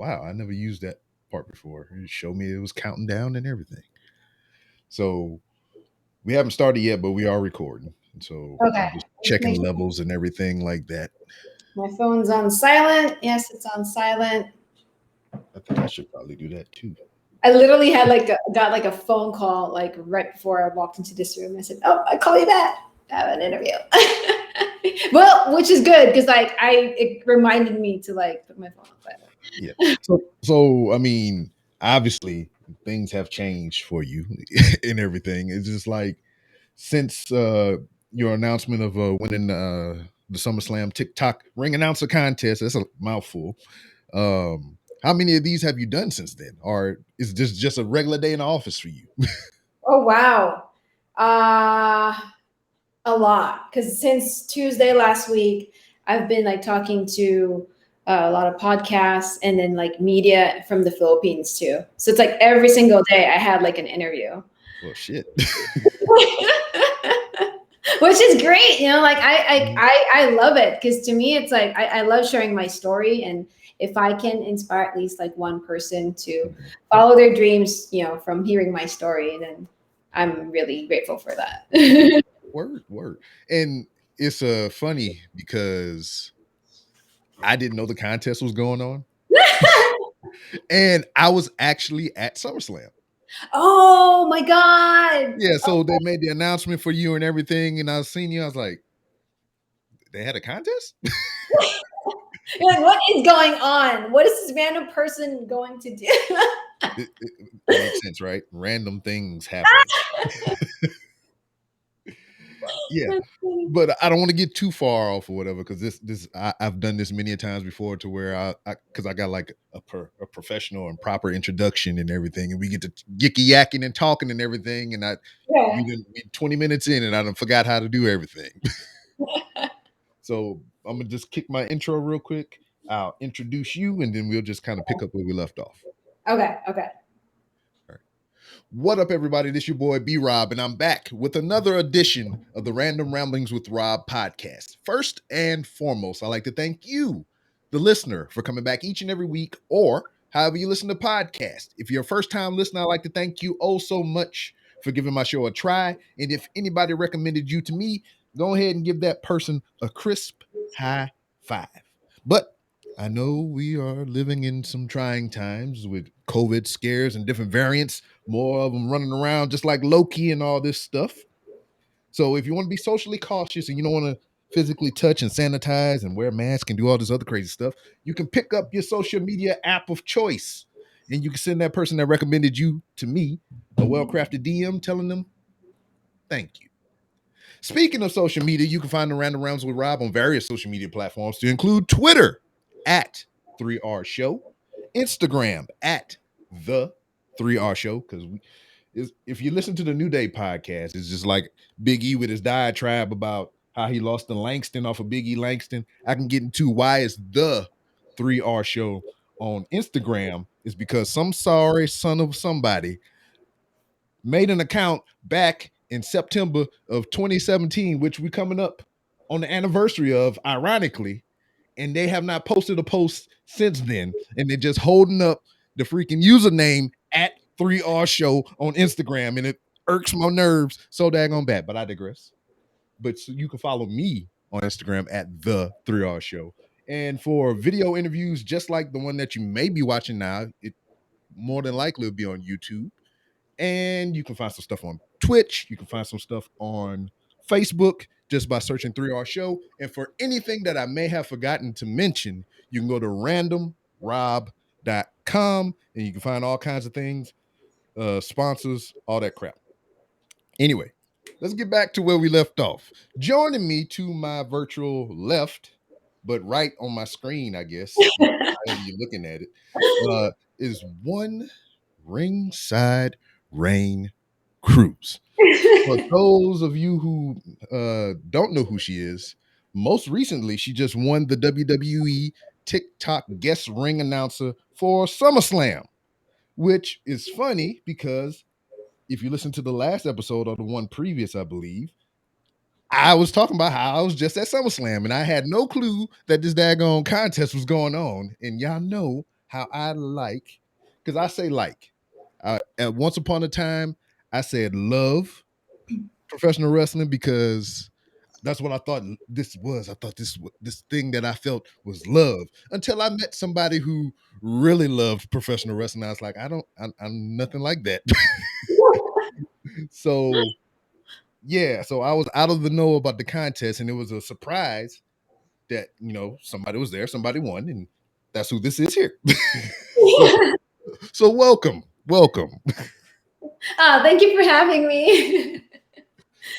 Wow, I never used that part before. It showed me it was counting down and everything. So we haven't started yet, but we are recording. So Okay. I'm just Let's make checking sure levels and everything like that. my phone's on silent. Yes, it's on silent. I think I should probably do that too. I literally had got like a phone call like right before I walked into this room. I said, "Oh, I call you back. I have an interview." Well, which is good because it reminded me to like put my phone on silent. Yeah. So I mean, obviously things have changed for you and everything. It's just like since your announcement of winning the SummerSlam TicToK ring announcer contest. That's a mouthful. How many of these have you done since then, or is this just a regular day in the office for you? Oh wow, uh, a lot because since Tuesday last week, I've been like talking to a lot of podcasts and then like media from the Philippines too. So it's like every single day I had like an interview. Well, shit. Which is great, like I love it because to me it's like I love sharing my story, and if I can inspire at least like one person to follow their dreams, from hearing my story, then I'm really grateful for that. Word. And it's funny because I didn't know the contest was going on, and I was actually at SummerSlam. Oh my god. Yeah, so they made the announcement for you and everything, and I seen you. I was like, they had a contest. You're like, what is going on? What is this random person going to do? It makes sense, right? Random things happen. Yeah, but I don't want to get too far off or whatever because I've done this many a times before to where because I got like a professional and proper introduction and everything, and we get to yicky yakking and talking and everything, and Yeah. we didn't be 20 minutes in and I done forgot how to do everything. So I'm gonna just kick my intro real quick. I'll introduce you, and then we'll just kind of pick up where we left off. Okay. Okay. All right. What up, everybody? This your boy B Rob, and I'm back with another edition of the Random Ramblings with Rob podcast. First and foremost, I'd like to thank you, the listener, for coming back each and every week, or however you listen to podcasts. If you're a first-time listener, I'd like to thank you oh so much for giving my show a try. And if anybody recommended you to me, go ahead and give that person a crisp high five. But I know we are living in some trying times with COVID scares and different variants, more of them running around just like Loki and all this stuff. So if you want to be socially cautious and you don't want to physically touch and sanitize and wear a mask and do all this other crazy stuff, you can pick up your social media app of choice and you can send that person that recommended you to me a well-crafted DM telling them thank you. Speaking of social media, you can find the Random Rounds with Rob on various social media platforms to include Twitter at 3R Show, Instagram at the 3R Show, because if you listen to the New Day podcast, it's just like Big E with his diatribe about how he lost to Langston off of Big E Langston. I can get into why it's the 3R Show on Instagram is because some sorry son of somebody made an account back in September of 2017, which we're coming up on the anniversary of, ironically, and they have not posted a post since then. And they're just holding up the freaking username at 3R Show on Instagram, and it irks my nerves so daggone bad. But I digress. But so you can follow me on Instagram at the 3R Show. And for video interviews, just like the one that you may be watching now, it more than likely will be on YouTube. And you can find some stuff on Twitch. You can find some stuff on Facebook just by searching 3R Show. And for anything that I may have forgotten to mention, you can go to randomrob.com and you can find all kinds of things, sponsors, all that crap. Anyway, let's get back to where we left off. Joining me to my virtual left, but right on my screen, I guess, however you're looking at it, is one RingSide Raine Cruz. For those of you who don't know who she is, most recently she just won the WWE TicToK guest ring announcer for SummerSlam, which is funny because if you listen to the last episode or the one previous, I believe, I was talking about how I was just at SummerSlam and I had no clue that this daggone contest was going on. And y'all know how I like, because I say like. At once upon a time, I said love professional wrestling because that's what I thought this was. I thought this thing that I felt was love until I met somebody who really loved professional wrestling. I was like, I'm nothing like that. So yeah, so I was out of the know about the contest, and it was a surprise that somebody was there, somebody won, and that's who this is here. so so welcome. Thank you for having me.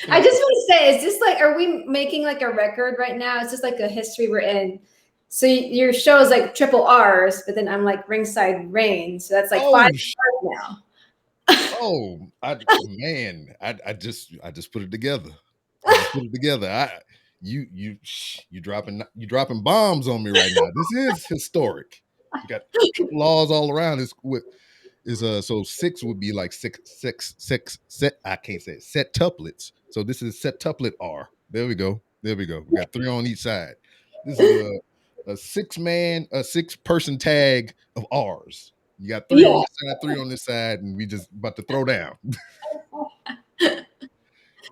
I And just want to say, is this like, are we making like a record right now? It's just like a history we're in. So your show is like triple R's, but then I'm like Ringside Rain. So that's like five oh R's now. oh I just put it together. I just put it together. You dropping bombs on me right now. This is historic. You got triple R's all around. So six would be like six set. I can't say it, set tuplets. So this is set tuplet R. There we go. There we go. We got three on each side. This is a six-person tag of R's. You got three on Yeah. this side, three on this side, and we just about to throw down.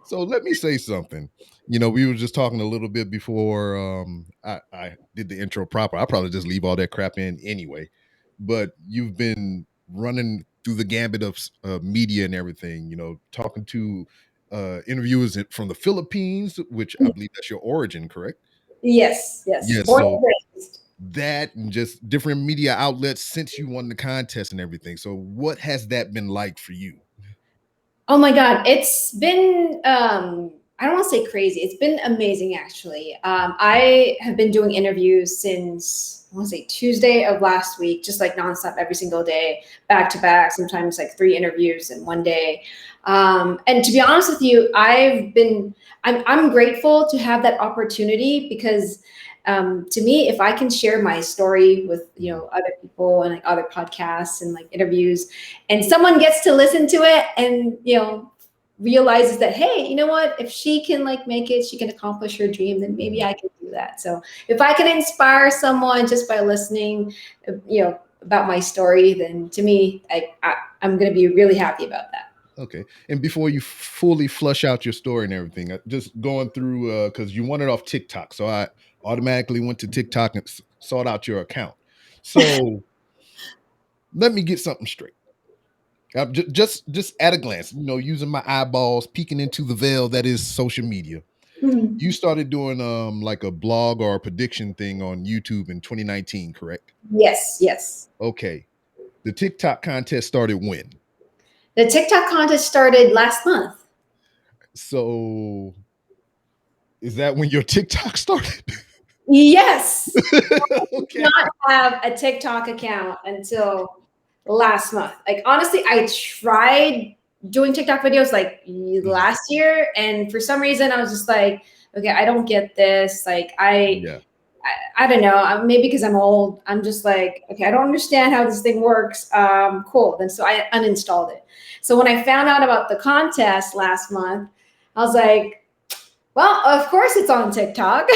So let me say something. We were just talking a little bit before I did the intro proper. I probably just leave all that crap in anyway. But you've been running through the gambit of media and everything. Talking to interviewers from the Philippines, which I believe that's your origin, correct? Yes. Yes. Yes. Born So and raised. that and just different media outlets since you won the contest and everything. So what has that been like for you? Oh my God. It's been, I don't want to say crazy. It's been amazing, actually. I have been doing interviews since, I want to say Tuesday of last week, just like nonstop every single day, back to back, sometimes like 3 interviews in one day. And to be honest with you, I'm grateful to have that opportunity because to me, if I can share my story with other people and like other podcasts and like interviews, and someone gets to listen to it and realizes that, hey, you know what, if she can like make it, she can accomplish her dream, then maybe I can do that. So if I can inspire someone just by listening about my story, then to me, I'm going to be really happy about that. Okay. And before you fully flush out your story and everything, just going through because you want it off TikTok, so I automatically went to TikTok and sought out your account. So let me get something straight. Just at a glance, using my eyeballs, peeking into the veil that is social media. Mhm. You started doing like a blog or a prediction thing on YouTube in 2019, correct? Yes, yes. Okay. The TikTok contest started when? The TikTok contest started last month. So is that when your TikTok started? Yes. Did Okay. not have a TikTok account until last month. Like honestly, I tried doing TikTok videos like Mhm. last year, and for some reason, I was just like, okay, I don't get this. Like Yeah. I don't know. Maybe because I'm old. I'm just like, okay, I don't understand how this thing works. Cool. Then so I uninstalled it. So when I found out about the contest last month, I was like, well, of course it's on TikTok.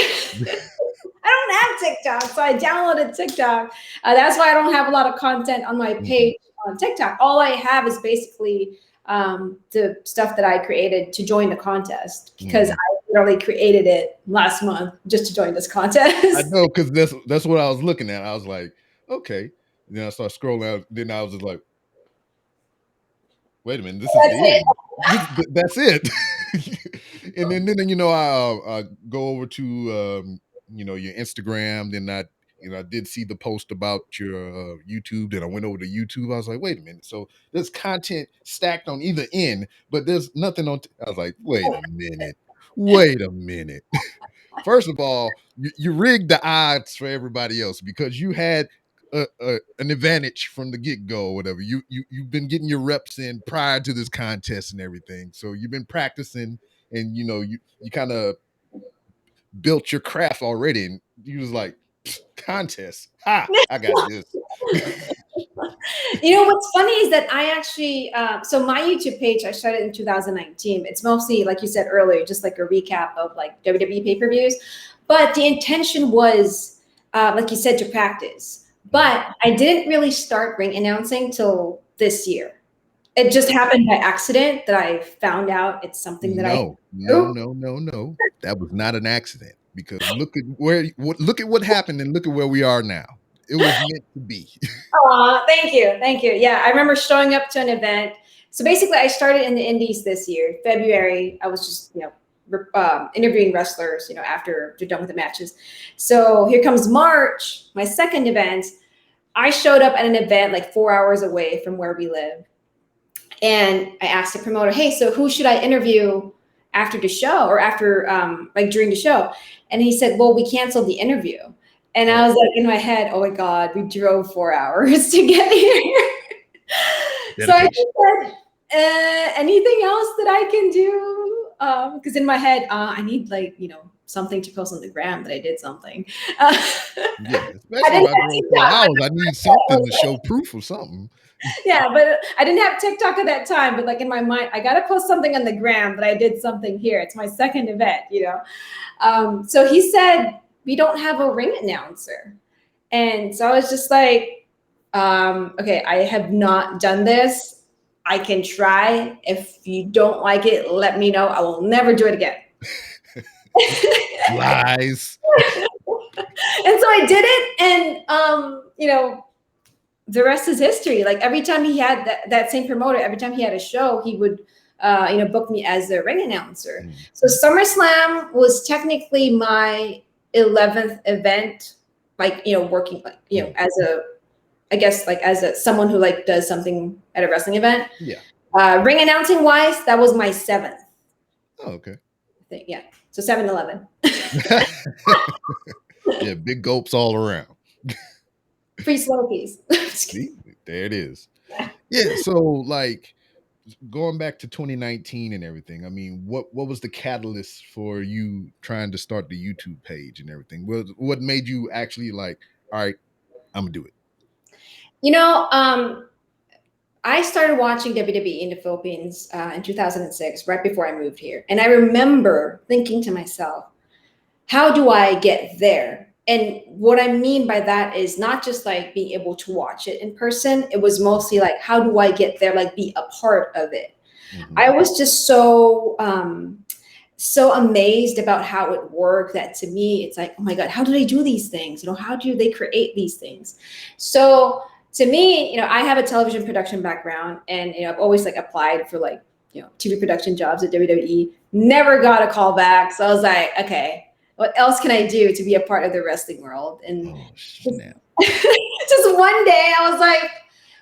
I don't have TikTok, so I downloaded TikTok. That's why I don't have a lot of content on my Mhm. page on TikTok. All I have is basically the stuff that I created to join the contest because I Mhm. literally created it last month just to join this I contest. know because that's what I was looking at. I was like, okay. And then I started scrolling out. Then I was just like, wait a minute, this is That's the it. end. That's it. And then I go over to your Instagram. Then I did see the post about your YouTube. Then I went over to YouTube. I was like, wait a minute. So there's content stacked on either end, but there's nothing on. I was like, wait a minute. Wait a minute. First of all, you rigged the odds for everybody else because you had an advantage from the get go or whatever. You've been getting your reps in prior to this contest and everything, so you've been practicing, and you kind of built your craft already. And you was like, contest, ha! I got this. What's funny is that I actually, so my YouTube page, I started in 2019. It's mostly, like you said earlier, just like a recap of like WWE pay-per-views. But the intention was, like you said, to practice. But I didn't really start ring announcing till this year. It just happened by accident that I found out it's something that I No, no, do. no, no, no. That was not an accident because look at what happened and look at where we are now. It was meant to be. Aw, thank you. Thank you. Yeah, I remember showing up to an event. So basically, I started in the Indies this year, February. I was just, interviewing wrestlers, after they're done with the matches. So here comes March, my second event. I showed up at an event like 4 hours away from where we live. And I asked the promoter, hey, so who should I interview after the show or after, like during the show? And he said, well, we canceled the interview. And I was like in my head, oh my God, we drove 4 hours to get here. So I just said, anything else that I can do? Because in my head, I need something to post on the gram that I did something. Yeah, I especially didn't if I have drove four TikTok. hours, I need something to show proof of something. Yeah, but I didn't have TikTok at that time. But like in my mind, I gotta post something on the gram that I did something here. It's my second event. So he said we don't have a ring announcer, and so I was just like, okay, I have not done this. I can try. If you don't like it, let me know. I will never do it again. Lies. And so I did it, and the rest is history. Like every time he had that same promoter, every time he had a show, he would book me as the ring announcer. So SummerSlam was technically my 11th event, working as a, I guess like as a someone who like does something at a wrestling event. Yeah. Ring announcing wise, that was my 7th. Oh, okay. I think, yeah. So 7-11. Yeah, big gulps all around. Free slow piece. See, there it is. Yeah, so like going back to 2019 and everything, I mean, what was the catalyst for you trying to start the YouTube page and everything? What made you actually like, all right, I'm gonna do it? I started watching WWE in the Philippines in 2006, right before I moved here. And I remember thinking to myself, how do I get there? And what I mean by that is not just like being able to watch it in person. It was mostly like, how do I get there? Like be a part of it. Mm-hmm. I was just so amazed about how it worked that to me, it's like, oh my God, how do they do these things? How do they create these things? So to me, I have a television production background, and I've always like applied for like TV production jobs at WWE. Never got a call back. So I was like, okay, what else can I do to be a part of the wrestling world? And just one day I was like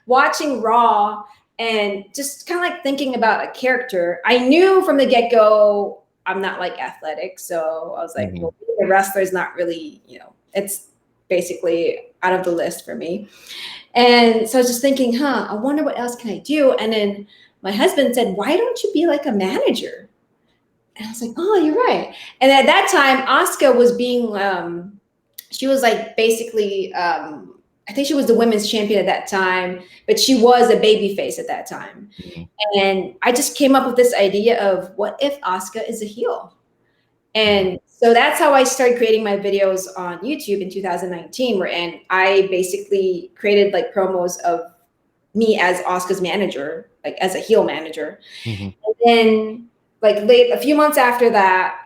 watching Raw and just kind of like thinking about a character. I knew from the get-go I'm not like athletic. So I was like, well, being a wrestler is not really, it's basically out of the list for me. And so I was just thinking, I wonder what else can I do? And then my husband said, why don't you be like a manager? And I was like, oh, you're right. And at that time, Asuka was being, she was like basically, I think she was the women's champion at that time, but she was a baby face at that time. And I just came up with this idea of what if Asuka is a heel? And so that's how I started creating my videos on YouTube in 2019, wherein I basically created like promos of me as Asuka's manager, like as a heel manager. And then like a few months after that,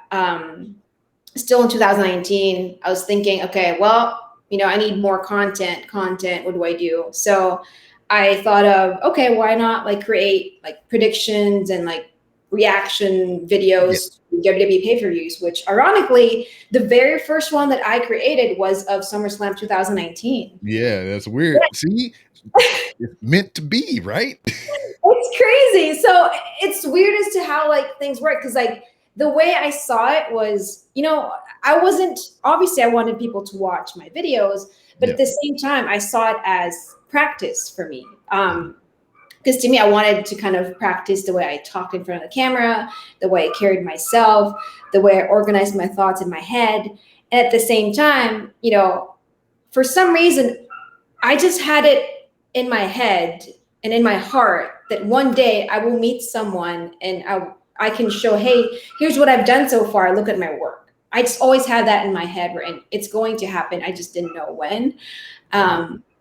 still in 2019, I was thinking, okay, well, I need more content. What do I do? So I thought of, okay, why not like create like predictions and like reaction videos to WWE pay-per-views, which ironically, the very first one that I created was of SummerSlam 2019. Yeah, that's weird. Yeah. See, it's meant to be, right? It's crazy. So it's weird as to how like things work, because like the way I saw it was, I wasn't, obviously I wanted people to watch my videos, but at the same time, I saw it as practice for me. Because to me, I wanted to kind of practice the way I talked in front of the camera, the way I carried myself, the way I organized my thoughts in my head. And at the same time, for some reason, I just had it in my head and in my heart that one day I will meet someone and I can show, hey, here's what I've done so far. Look at my work. I just always had that in my head, and it's going to happen. I just didn't know when.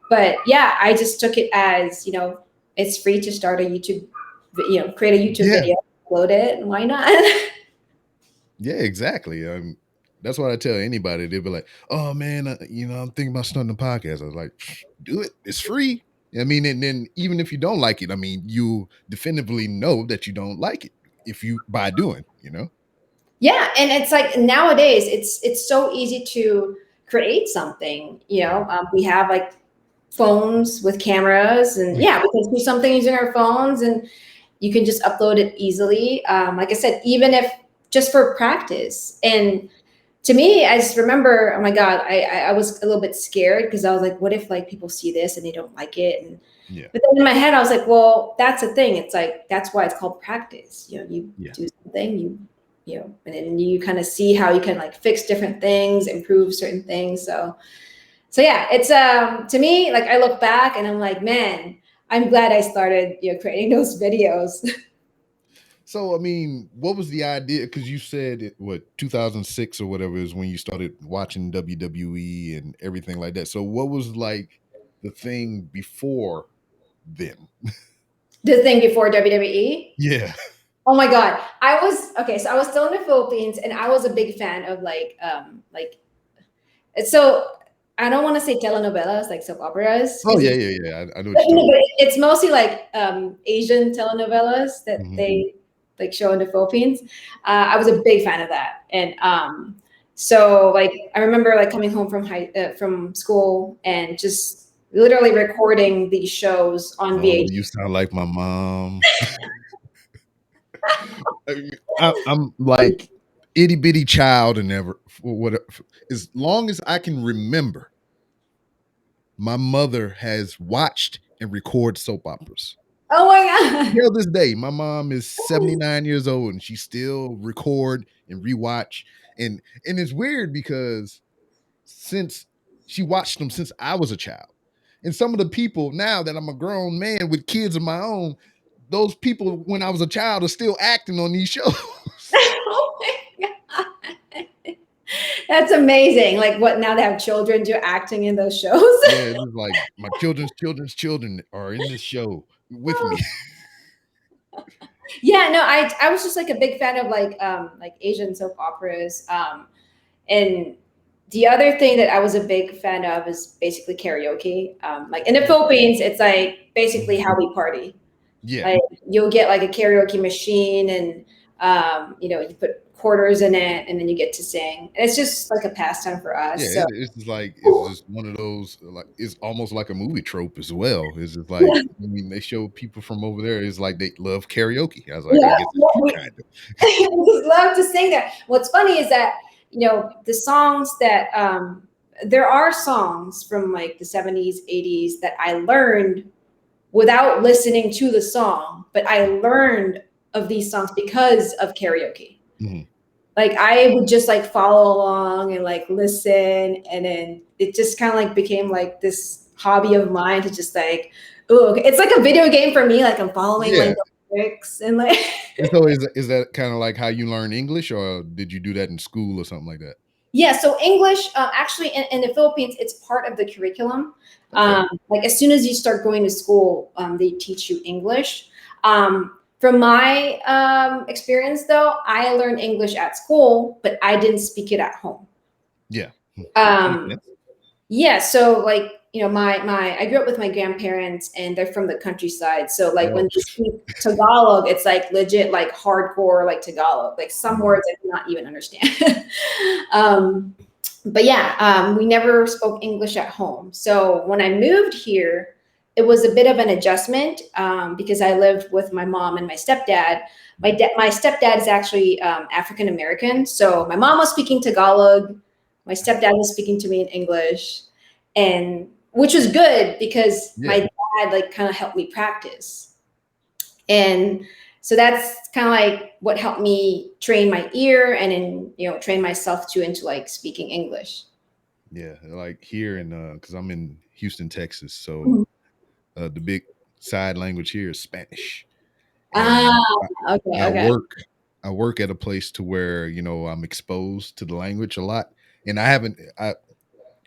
But yeah, I just took it as, it's free to start a YouTube, create a YouTube Yeah, video, upload it, and why not? yeah, exactly. That's what I tell anybody. They'll be like, "Oh man, I'm thinking about starting a podcast." I was like, "Do it. It's free." I mean, and then even if you don't like it, I mean, you definitively know that you don't like it if you by doing. Yeah, and it's like nowadays it's so easy to create something. We have like phones with cameras, and yeah, we can do something using our phones, and you can just upload it easily. Like I said, even if just for practice. And to me, I just remember, oh my God, I was a little bit scared because I was like, what if like people see this and they don't like it? And Yeah, but then in my head, I was like, well, that's the thing. It's like that's why it's called practice. You yeah. do something, and then you kind of see how you can like fix different things, improve certain things. So yeah, it's to me, like I look back and I'm like, man, I'm glad I started creating those videos. So, I mean, what was the idea? Because you said what 2006 or whatever is when you started watching WWE and everything like that. So, what was like the thing before then? The thing before WWE. Yeah. Oh my God. I was okay, so I was still in the Philippines and I was a big fan of like so I don't want to say telenovelas, like soap operas, Oh because yeah, it's yeah, yeah. I know what you're talking it's mostly like Asian telenovelas about. that Hmm. they like show in the Philippines. I was a big fan of that. And so like I remember like coming home from school and just literally recording these shows on Oh, VH. you sound like my mom. I'm like itty bitty child and never what as long as I can remember, my mother has watched and record soap operas. Oh my Till this day, my mom is 79 years old and she still record and rewatch. And it's weird because since she watched them since I was a child. And some of the people now that I'm a grown man with kids of my own, those people when I was a child are still acting on these shows. Oh my God. That's amazing. Like what now they have children do acting in those shows. Yeah, it's just like my children's children are in this show with me. Yeah, no, I was just like a big fan of like Asian soap operas. And the other thing that I was a big fan of is basically karaoke. Like in the Philippines, it's like basically Mhm. how we party. Yeah. Like you'll get like a karaoke machine, and you put quarters in it, and then you get to sing. And it's just like a pastime for Yeah, us. So it's just like it's just one of those like it's almost like a movie trope as well. It's just like I mean they show people from over there. It's like they love karaoke. I was like, I yeah, guess it's kind of I just love to sing that. What's funny is that the songs that there are songs from like the 70s, 80s that I learned without listening to the song, but I learned of these songs because of karaoke. Mhm. Like I would just like follow along and like listen, and then it just kind of like became like this hobby of mine to just like, oh, it's like a video game for me. Like I'm following Yeah. like the lyrics and like. And so is that kind of like how you learn English, or did you do that in school or something like that? Yeah, so English, actually, in the Philippines, it's part of the curriculum. Okay. Like as soon as you start going to school, they teach you English. From my experience, though, I learned English at school, but I didn't speak it at home. Yeah. Makes Um, sense. yeah, so like my I grew up with my grandparents, and they're from the countryside. So like Oh. when they speak Tagalog, it's like legit like hardcore like Tagalog. Like some Mhm. words I do not even understand. um, but yeah, we never spoke English at home. So when I moved here, it was a bit of an adjustment because I lived with my mom and my stepdad. My stepdad is actually African American, so my mom was speaking Tagalog. My stepdad was speaking to me in English, and which was good because my Yeah. dad like kind of helped me practice. And so that's kind of like what helped me train my ear and then train myself to into like speaking English. Yeah. Like here in because I'm in Houston, Texas, so Mhm. the big side language here is Spanish. Ah, And okay, I okay. work I work at a place to where, I'm exposed to the language a lot. And I haven't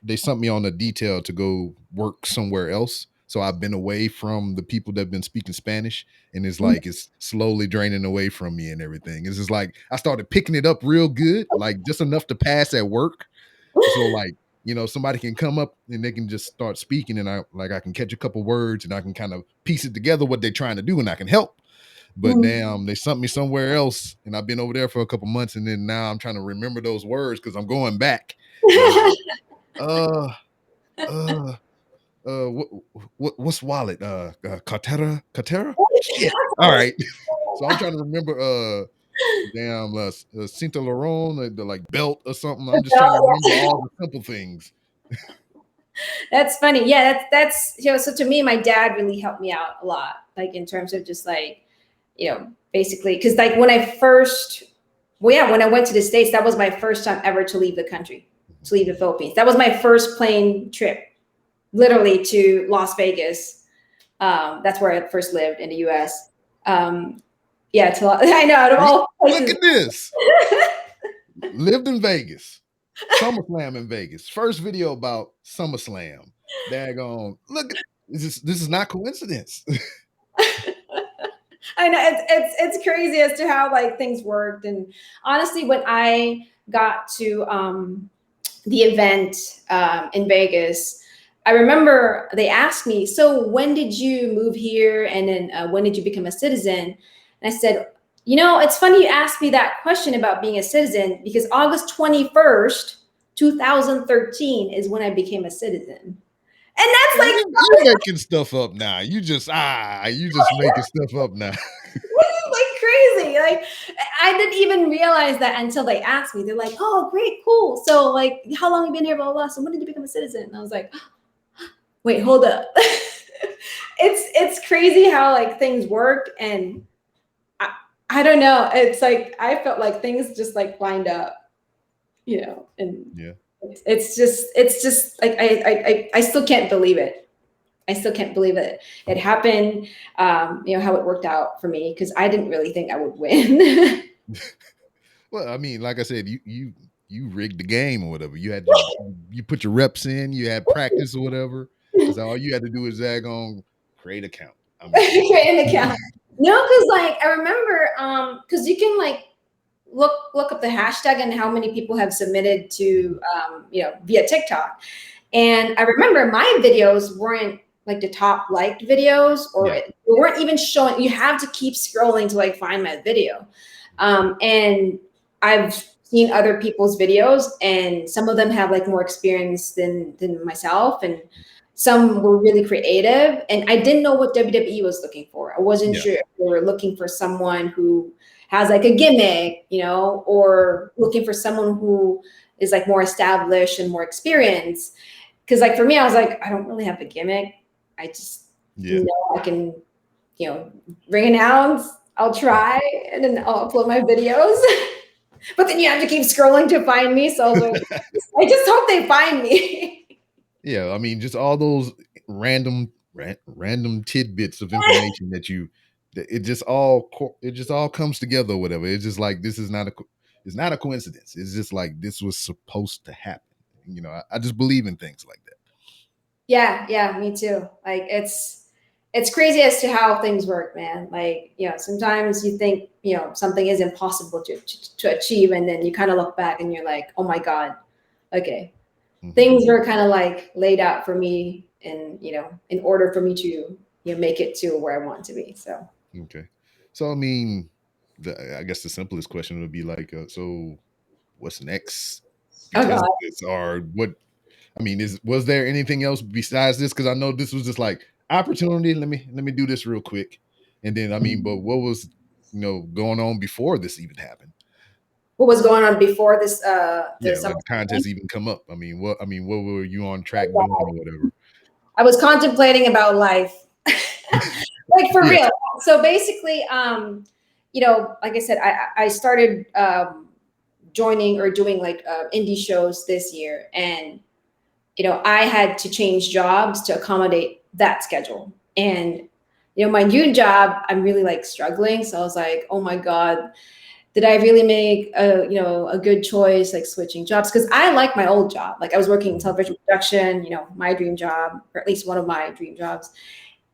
they sent me on a detail to go work somewhere else. So I've been away from the people that have been speaking Spanish, and it's like it's slowly draining away from me and everything. It's just like I started picking it up real good, like just enough to pass at work. So like, somebody can come up and they can just start speaking, and I can catch a couple words and I can kind of piece it together what they're trying to do, and I can help. But damn, they sent me somewhere else, and I've been over there for a couple months, and then now I'm trying to remember those words because I'm going back. And I'm like, uh, uh, what's wallet? Cartera? Shit. All right. So I'm trying to remember damn Cinta Laron, the like belt or something. I'm just trying to remember all the simple things. That's funny. Yeah, that's so to me, my dad really helped me out a lot, like in terms of just like, basically, because like when I first, well, yeah, when I went to the States, that was my first time ever to leave the country, to leave the Philippines. That was my first plane trip, literally to Las Vegas. That's where I first lived in the U.S. Yeah, I know, out of all places. Look at this. Lived in Vegas. SummerSlam in Vegas. First video about SummerSlam. Daggone. Look, this is not coincidence. I know it's crazy as to how like things worked. And honestly, when I got to the event in Vegas, I remember they asked me, "So when did you move here? And then when did you become a citizen?" And I said, it's funny you asked me that question about being a citizen, because August 21st, 2013 is when I became a citizen. And that's like you're making stuff up now. You just making stuff up now. This is like crazy. Like I didn't even realize that until they asked me. They're like, "Oh, great, cool. So like, how long have you been here? Blah, blah, blah. So when did you become a citizen?" And I was like, "Wait, hold up." It's crazy how like things work, and I don't know. It's like I felt like things just like lined up, and yeah. It's just like I still can't believe it. I still can't believe it happened. How it worked out for me, because I didn't really think I would win. Well, I mean, like I said, you rigged the game or whatever. You put your reps in, you had practice or whatever. Because all you had to do is create account. Create an account. No, because like I remember, because you can like look up the hashtag and how many people have submitted to via TikTok. And I remember my videos weren't like the top liked videos, or they weren't even showing. You have to keep scrolling to like find my video. And I've seen other people's videos, and some of them have like more experience than myself, and some were really creative. And I didn't know what WWE was looking for. I wasn't sure if they were looking for someone who has like a gimmick, or looking for someone who is like more established and more experienced. Because like for me, I was like, I don't really have a gimmick. I just know I can, ring announce. I'll try, and then I'll upload my videos. But then you have to keep scrolling to find me. So I was like, I just hope they find me. Yeah, I mean, just all those random tidbits of information it just all comes together or whatever. It's just like it's not a coincidence. It's just like this was supposed to happen. I just believe in things like that. Yeah, me too. Like it's crazy as to how things work, man. Like, sometimes you think, something is impossible to achieve, and then you kind of look back and you're like, oh my God, okay. Mm-hmm. Things were kind of like laid out for me, and in order for me to make it to where I want to be. So okay. So I mean, I guess the simplest question would be like, so what's next? Because or what? I mean, was there anything else besides this? Because I know this was just like opportunity. Let me do this real quick, and then I mean, but what was going on before this even happened? What was going on before this? Like contest even come up. I mean, what were you on track doing or whatever? I was contemplating about life, like for real. So basically, like I said, I started joining or doing like indie shows this year, and I had to change jobs to accommodate that schedule. And my new job, I'm really like struggling. So I was like, oh my God, did I really make a good choice, like switching jobs? Because I like my old job. Like I was working in television production, my dream job, or at least one of my dream jobs.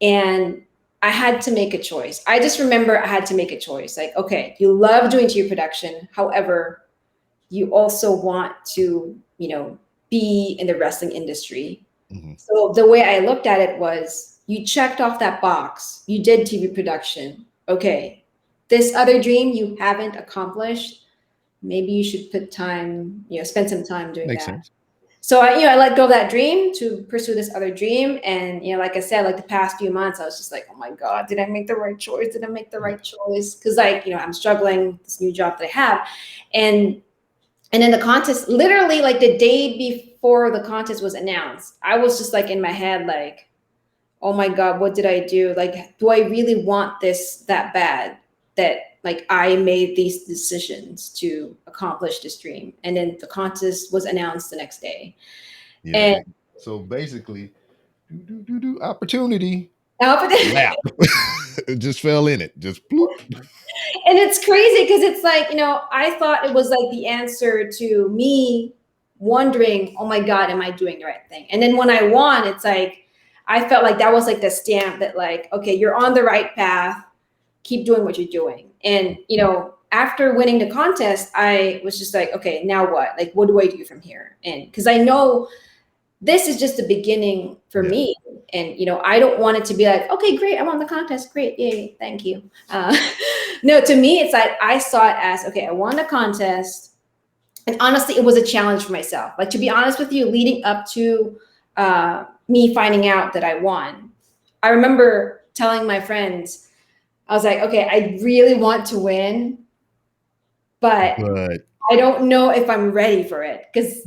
And I had to make a choice. I just remember I had to make a choice. Like, okay, you love doing TV production. However, you also want to, be in the wrestling industry. Mhm. So the way I looked at it was, you checked off that box. You did TV production. Okay, this other dream you haven't accomplished. Maybe you should spend some time doing Makes that. sense. So I let go of that dream to pursue this other dream. And, like I said, like the past few months, I was just like, oh my God, did I make the right choice? Did I make the right choice? Because I'm struggling with this new job that I have. And then the contest, literally like the day before the contest was announced, I was just like in my head, like, oh my God, what did I do? Like, do I really want this that bad that like I made these decisions to accomplish this dream? And then the contest was announced the next day. Yeah. And So basically, opportunity. and Lap. It just fell in it. Just bloop. it's crazy because it's like, I thought it was like the answer to me wondering, oh my God, am I doing the right thing? And then when I won, it's like, I felt like that was like the stamp that like, okay, you're on the right path. Keep doing what you're doing. And, after winning the contest, I was just like, okay, now what? Like, what do I do from here? And because I know this is just the beginning for me. And, I don't want it to be like, okay, great, I won the contest. Great. Yay. Thank you. No, to me, it's like, I saw it as, okay, I won the contest. And honestly, it was a challenge for myself. Like, to be honest with you, leading up to me finding out that I won, I remember telling my friends, I was like, okay, I really want to win, but I don't know if I'm ready for it because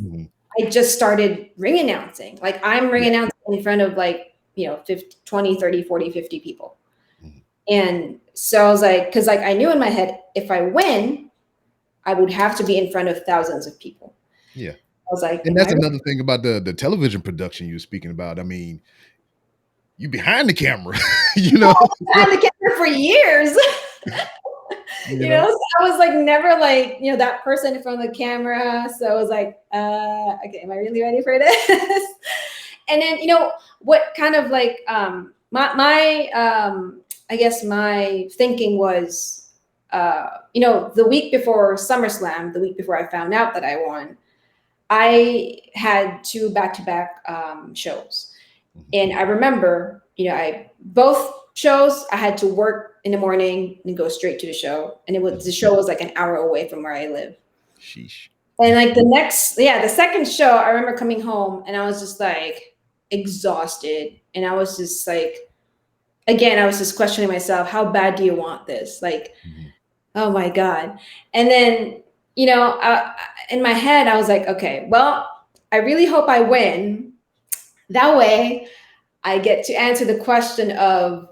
I just started ring announcing. Like I'm ring announcing in front of like, 50, 20, 30, 40, 50 people. And so I was like, because like I knew in my head, if I win, I would have to be in front of thousands of people. Yeah. I was like, and that's another thing about the television production you were speaking about. I mean, you behind the camera, behind the camera for years. So I was like never like, that person in front of the camera. So I was like, okay, am I really ready for this? And then, what kind of like my I guess my thinking was, the week before SummerSlam, the week before I found out that I won, I had 2 back-to-back shows. And I remember, both shows I had to work in the morning and go straight to the show. And the show was like an hour away from where I live. Sheesh. And like the second show, I remember coming home and I was just like exhausted. And I was just like, again, I was just questioning myself, how bad do you want this? Like, oh my God. And then, in my head, I was like, okay, well, I really hope I win. That way I get to answer the question of,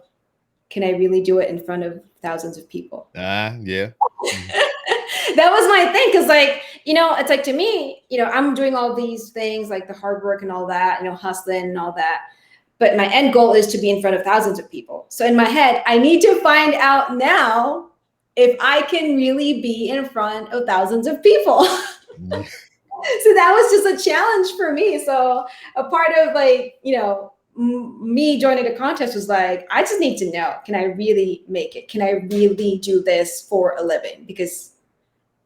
can I really do it in front of thousands of people? Yeah. That was my thing. Cause like, it's like to me, I'm doing all these things like the hard work and all that, hustling and all that. But my end goal is to be in front of thousands of people. So in my head, I need to find out now if I can really be in front of thousands of people. So that was just a challenge for me. So a part of like, me joining the contest was like, I just need to know, can I really make it? Can I really do this for a living? Because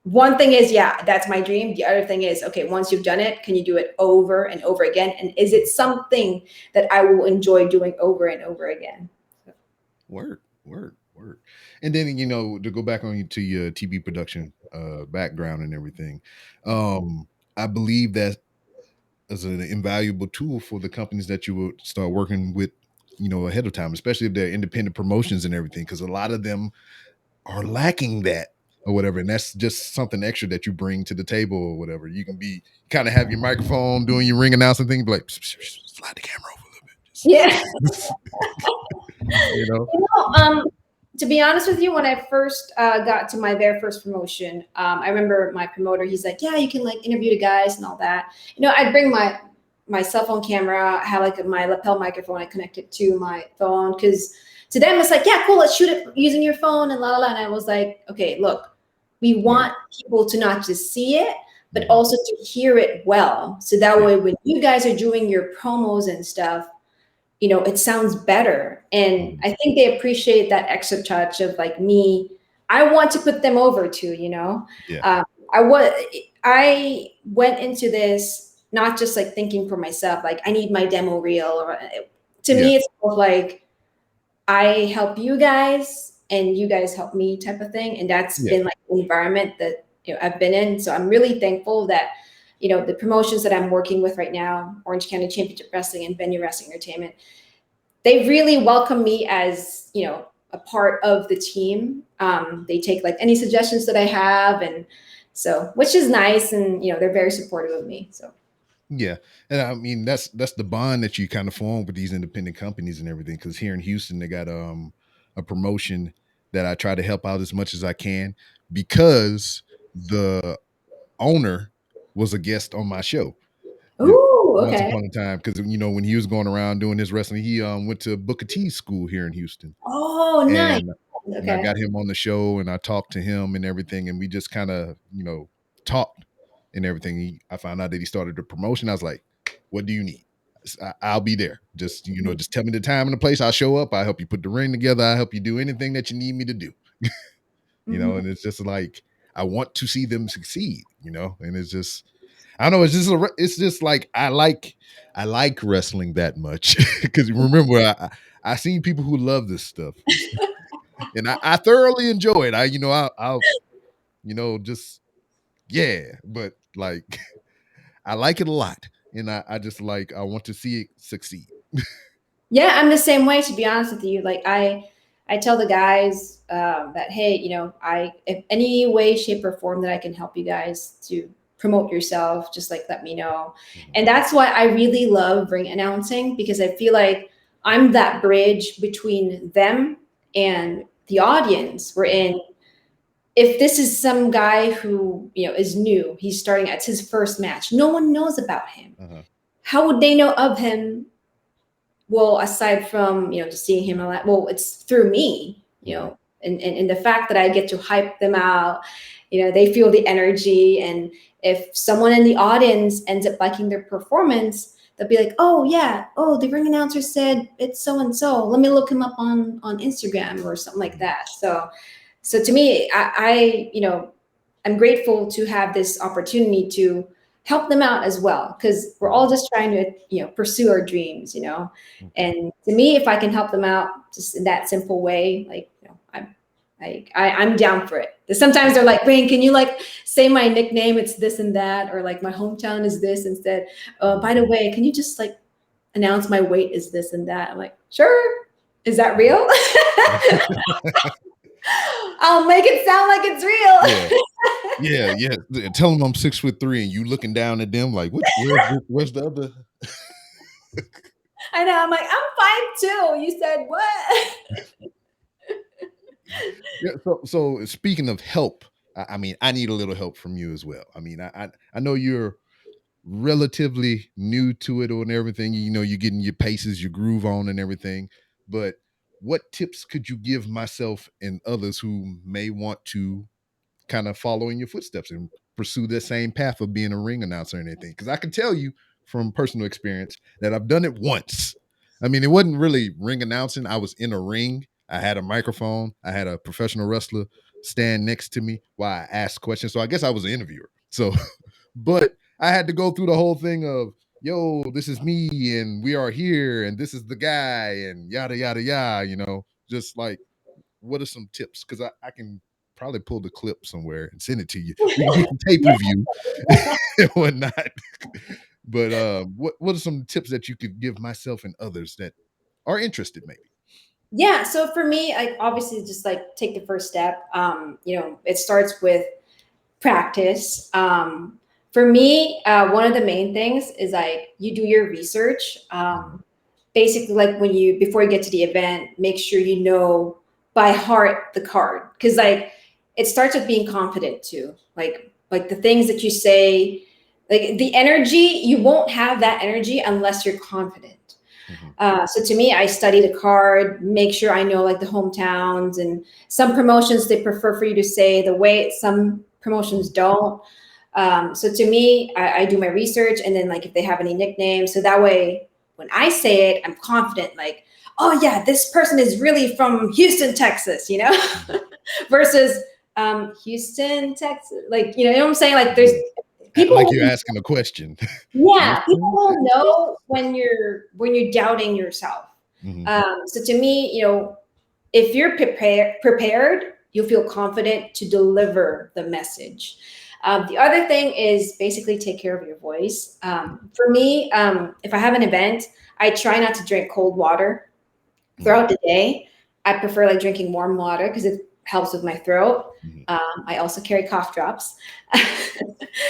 one thing is, yeah, that's my dream. The other thing is, okay, once you've done it, can you do it over and over again? And is it something that I will enjoy doing over and over again? Word. And then, to go back to your TV production background and everything, I believe that is an invaluable tool for the companies that you will start working with, ahead of time, especially if they're independent promotions and everything, because a lot of them are lacking that or whatever. And that's just something extra that you bring to the table or whatever. You can be kind of have your microphone doing your ring announcing thing, be like, psh, psh, psh, slide the camera over a little bit. Just, Yeah. To be honest with you, when I first got to my very first promotion, I remember my promoter, he's like, yeah, you can like interview the guys and all that. I'd bring my cell phone camera, I had like my lapel microphone, I connected to my phone, because to them it's like, yeah, cool, let's shoot it using your phone and la la la. And I was like, okay, look, We Right. want people to not just see it, but Mhm. also to hear it well. So that Yeah. way, when you guys are doing your promos and stuff, it sounds better. And Mhm. I think they appreciate that extra touch of like me. I want to put them over too. Yeah. Um, I went into this not just like thinking for myself, like I need my demo reel, or to Yeah. me, it's more like I help you guys and you guys help me type of thing. And that's Yeah. been like the environment that I've been in. So I'm really thankful that the promotions that I'm working with right now, Orange County Championship Wrestling and Venue Wrestling Entertainment, they really welcome me as a part of the team. They take like any suggestions that I have, and so which is nice, and they're very supportive of me. So Yeah, and I mean that's the bond that you kind of form with these independent companies and everything. Because here in Houston, they got a promotion that I try to help out as much as I can because the owner was a guest on my show. Yeah, ooh, once okay. upon a time, because when he was going around doing his wrestling, he went to Booker T's school here in Houston, Oh, nice. and I Okay. got him on the show and I talked to him and everything, and we just kind of talked and everything. I found out that he started the promotion. I was like, "What do you need? I'll be there. Just just tell me the time and the place. I'll show up. I'll help you put the ring together. I'll help you do anything that you need me to do." Mhm. And it's just like I want to see them succeed. And it's just I don't know. It's just like I like wrestling that much because remember I seen people who love this stuff and I thoroughly enjoy it. I'll just yeah, but like I like it a lot, and I just like I want to see it succeed. Yeah, I'm the same way, to be honest with you. Like I tell the guys that, hey, I if any way, shape, or form that I can help you guys to promote yourself, just like let me know. Mhm. And that's why I really love ring announcing, because I feel like I'm that bridge between them and the audience. We're Mhm. in. If this is some guy who is new, he's starting. It's his first match. No one knows about him. Uh-huh. How would they know of him? Well, aside from just seeing him a lot, well, it's through me, Mhm. and the fact that I get to hype them out. They feel the energy, and if someone in the audience ends up liking their performance, they'll be like, oh yeah, oh, the ring announcer said it's so and so, let me look him up on Instagram or something like Mhm. that. So to me, I'm grateful to have this opportunity to help them out as well, because we're all Mhm. just trying to pursue our dreams. Okay. And to me, if I can help them out just in that simple way, like I'm down for it. Sometimes they're like, Rain, can you like say my nickname, it's this and that, or like my hometown is this instead. By the Mhm. way, can you just like announce my weight is this and that? I'm like, sure. Is that Mhm. real? I'll make it sound like it's Yeah. real. Yeah, yeah. Tell them I'm 6'3" and you looking down at them like, where's the other? I know. I'm like, I'm 5'2". You said what? Yeah. So speaking of help, I mean, I need a little help from you as well. I mean, I know you're relatively new to it and everything. You're getting your paces, your groove on and everything. But what tips could you give myself and others who may want to kind of follow in your footsteps and pursue that same path of being a ring announcer and anything? Because I can tell you from personal experience that I've done it once. I mean, it wasn't really ring announcing. I was in a ring. I had a microphone. I had a professional wrestler stand next to me while I asked questions. So I guess I was an interviewer. So, but I had to go through the whole thing of, yo, this is me and we are here and this is the guy and yada, yada, yada, just like, what are some tips? Because I can probably pull the clip somewhere and send it to you. We can do some tape Yeah. review and whatnot. But what are some tips that you could give myself and others that are interested, maybe? Yeah. So for me, I obviously just like take the first step. It starts with practice. For me, one of the main things is like you do your research. Mhm. Basically, like when you before you get to the event, make sure you know by heart the card, because like it starts with being confident too. Like the things that you say, like the energy, you won't have that energy unless you're confident. Mhm. So to me, I study the card, make sure I know like the hometowns, and some promotions they prefer for you to say the way, some promotions don't. So to me, I do my research, and then like if they have any nicknames, so that way when I say it, I'm confident. Like, oh yeah, this person is really from Houston, Texas, Mhm. versus Houston, Texas. Like, you know what I'm saying? Like, there's Yeah. Like people. you're asking a question. Yeah, people Houston, will Texas. know when you're doubting yourself. Mhm. So to me, if you're prepared, you'll feel confident to deliver the message. The other thing is basically take care of your voice. For me, if I have an event, I try not to drink cold water Mhm. throughout the day. I prefer like drinking warm water because it helps with my throat. Mhm. I also carry cough drops.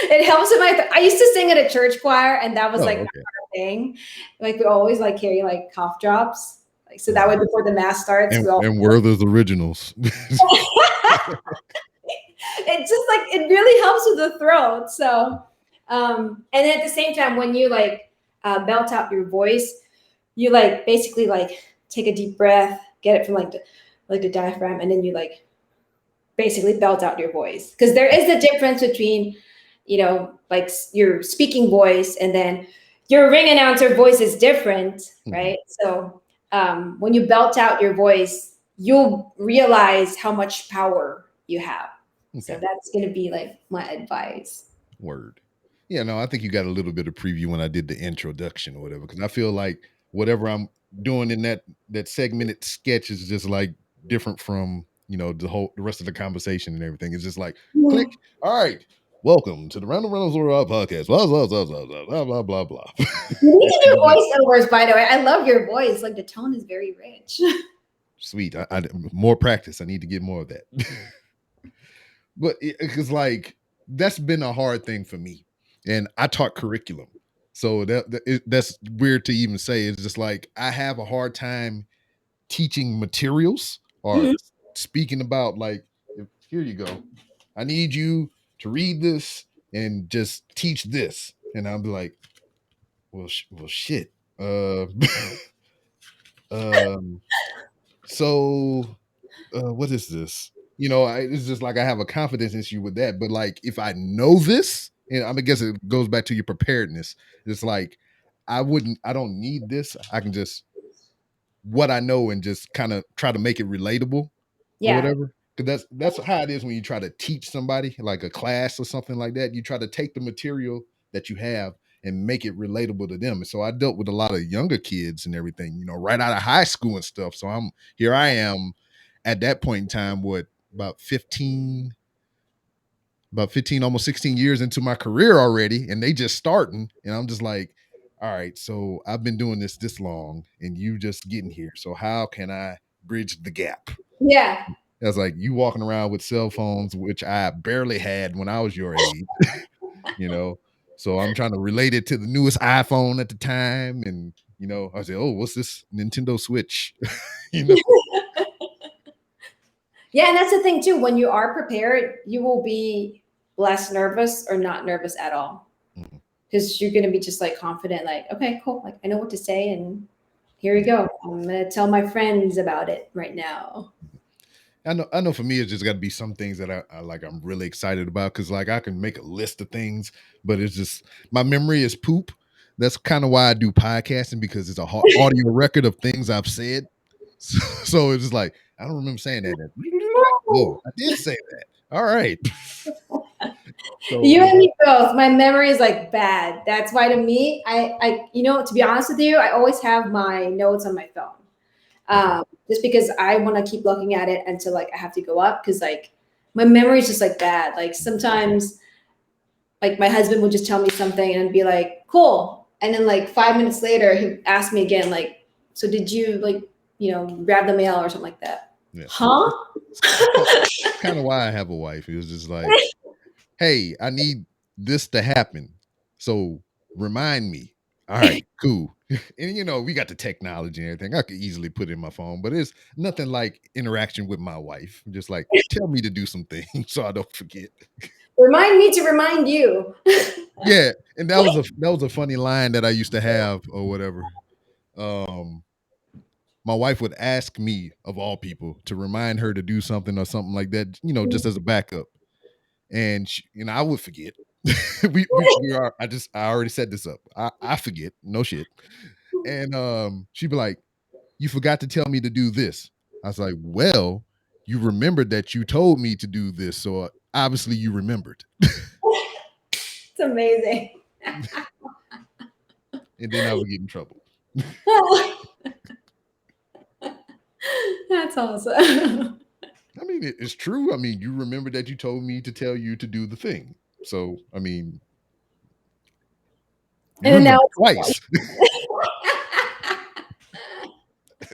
It helps with my. I used to sing at a church choir, and that was like Oh, our okay. thing. Like we always like carry like cough drops, like so that way Mhm. before the mass starts, we all. And Werther's Originals. It just like it really helps with the throat. So, and then at the same time, when you like belt out your voice, you like basically like take a deep breath, get it from like the diaphragm, and then you like basically belt out your voice because there is a difference between like your speaking voice and then your ring announcer voice is different, Mhm. right? So when you belt out your voice, you'll realize how much power you have. So Okay. that's going to be like my advice. Word. Yeah, no, I think you got a little bit of preview when I did the introduction or whatever, because I feel like whatever I'm doing in that segmented sketch is just like different from the rest of the conversation and everything. It's just like click. You All right, welcome to the Random Reynolds World podcast. Blah blah blah blah blah blah blah blah. need to And do it's like, voiceovers, by the way. I love your voice. Like the tone is very rich. sweet. More practice. I need to get more of that. But because like that's been a hard thing for me, and I taught curriculum, so that's weird to even say. It's just like I have a hard time teaching materials or Mhm. speaking about like, here you go, I need you to read this and just teach this, and I'll be like, well, shit. Um, so what is this? It's just like I have a confidence issue with that. But like, if I know this, and I guess it goes back to your preparedness. It's like I don't need this. I can just what I know and just kind of try to make it relatable or Yeah. whatever. Because that's how it is when you try to teach somebody like a class or something like that. You try to take the material that you have and make it relatable to them. And so I dealt with a lot of younger kids and everything, right out of high school and stuff. So I am at that point in time, what, about 15, almost 16 years into my career already, and they just starting. And I'm just like, all right, so I've been doing this long and you just getting here. So how can I bridge the gap? Yeah. That's like you walking around with cell phones, which I barely had when I was your age, you know. So I'm trying to relate it to the newest iPhone at the time. And, I say, oh, what's this Nintendo Switch? you know? Yeah, and that's the thing too. When you are prepared, you will be less nervous or not nervous at all Mhm. because you're going to be just like confident, like, okay, cool. Like, I know what to say, and here we Yeah. go. I'm going to tell my friends about it right now. I know for me, it's just got to be some things that I like, I'm really excited about. Cause like I can make a list of things, but it's just my memory is poop. That's kind of why I do podcasting, because it's a audio record of things I've said. So it's just like, I don't remember saying that. Oh, I did say that. All right. So You it's and like, me both. My memory is like bad. That's why to me, to be honest with you, I always have my notes on my phone. okay. Just because I want to keep looking at it until like I have to go up because like my memory is just like bad. Like sometimes like my husband would just tell me something and be like, cool. And then like 5 minutes later, he asked me again, like, so did you like, grab the mail or something like that? Yeah. Huh? It's kind of why I have a wife. It was just like, hey, I need this to happen. So remind me. All right, cool. And we got the technology and everything. I could easily put it in my phone, but it's nothing like interaction with my wife. Just like tell me to do some things so I don't forget. Remind me to remind you. Yeah, and that was a funny line that I used to have or whatever. um, my wife would ask me, of all people, to remind her to do something or something like that, just as a backup. And I would forget. we are. I already set this up. I forget. No shit. And she'd be like, "You forgot to tell me to do this." I was like, "Well, you remembered that you told me to do this, so obviously you remembered." It's amazing. And then I would get in trouble. That's awesome. I mean, it's true. I mean, you remember that you told me to tell you to do the thing. So, I mean, you And then now remember it's twice.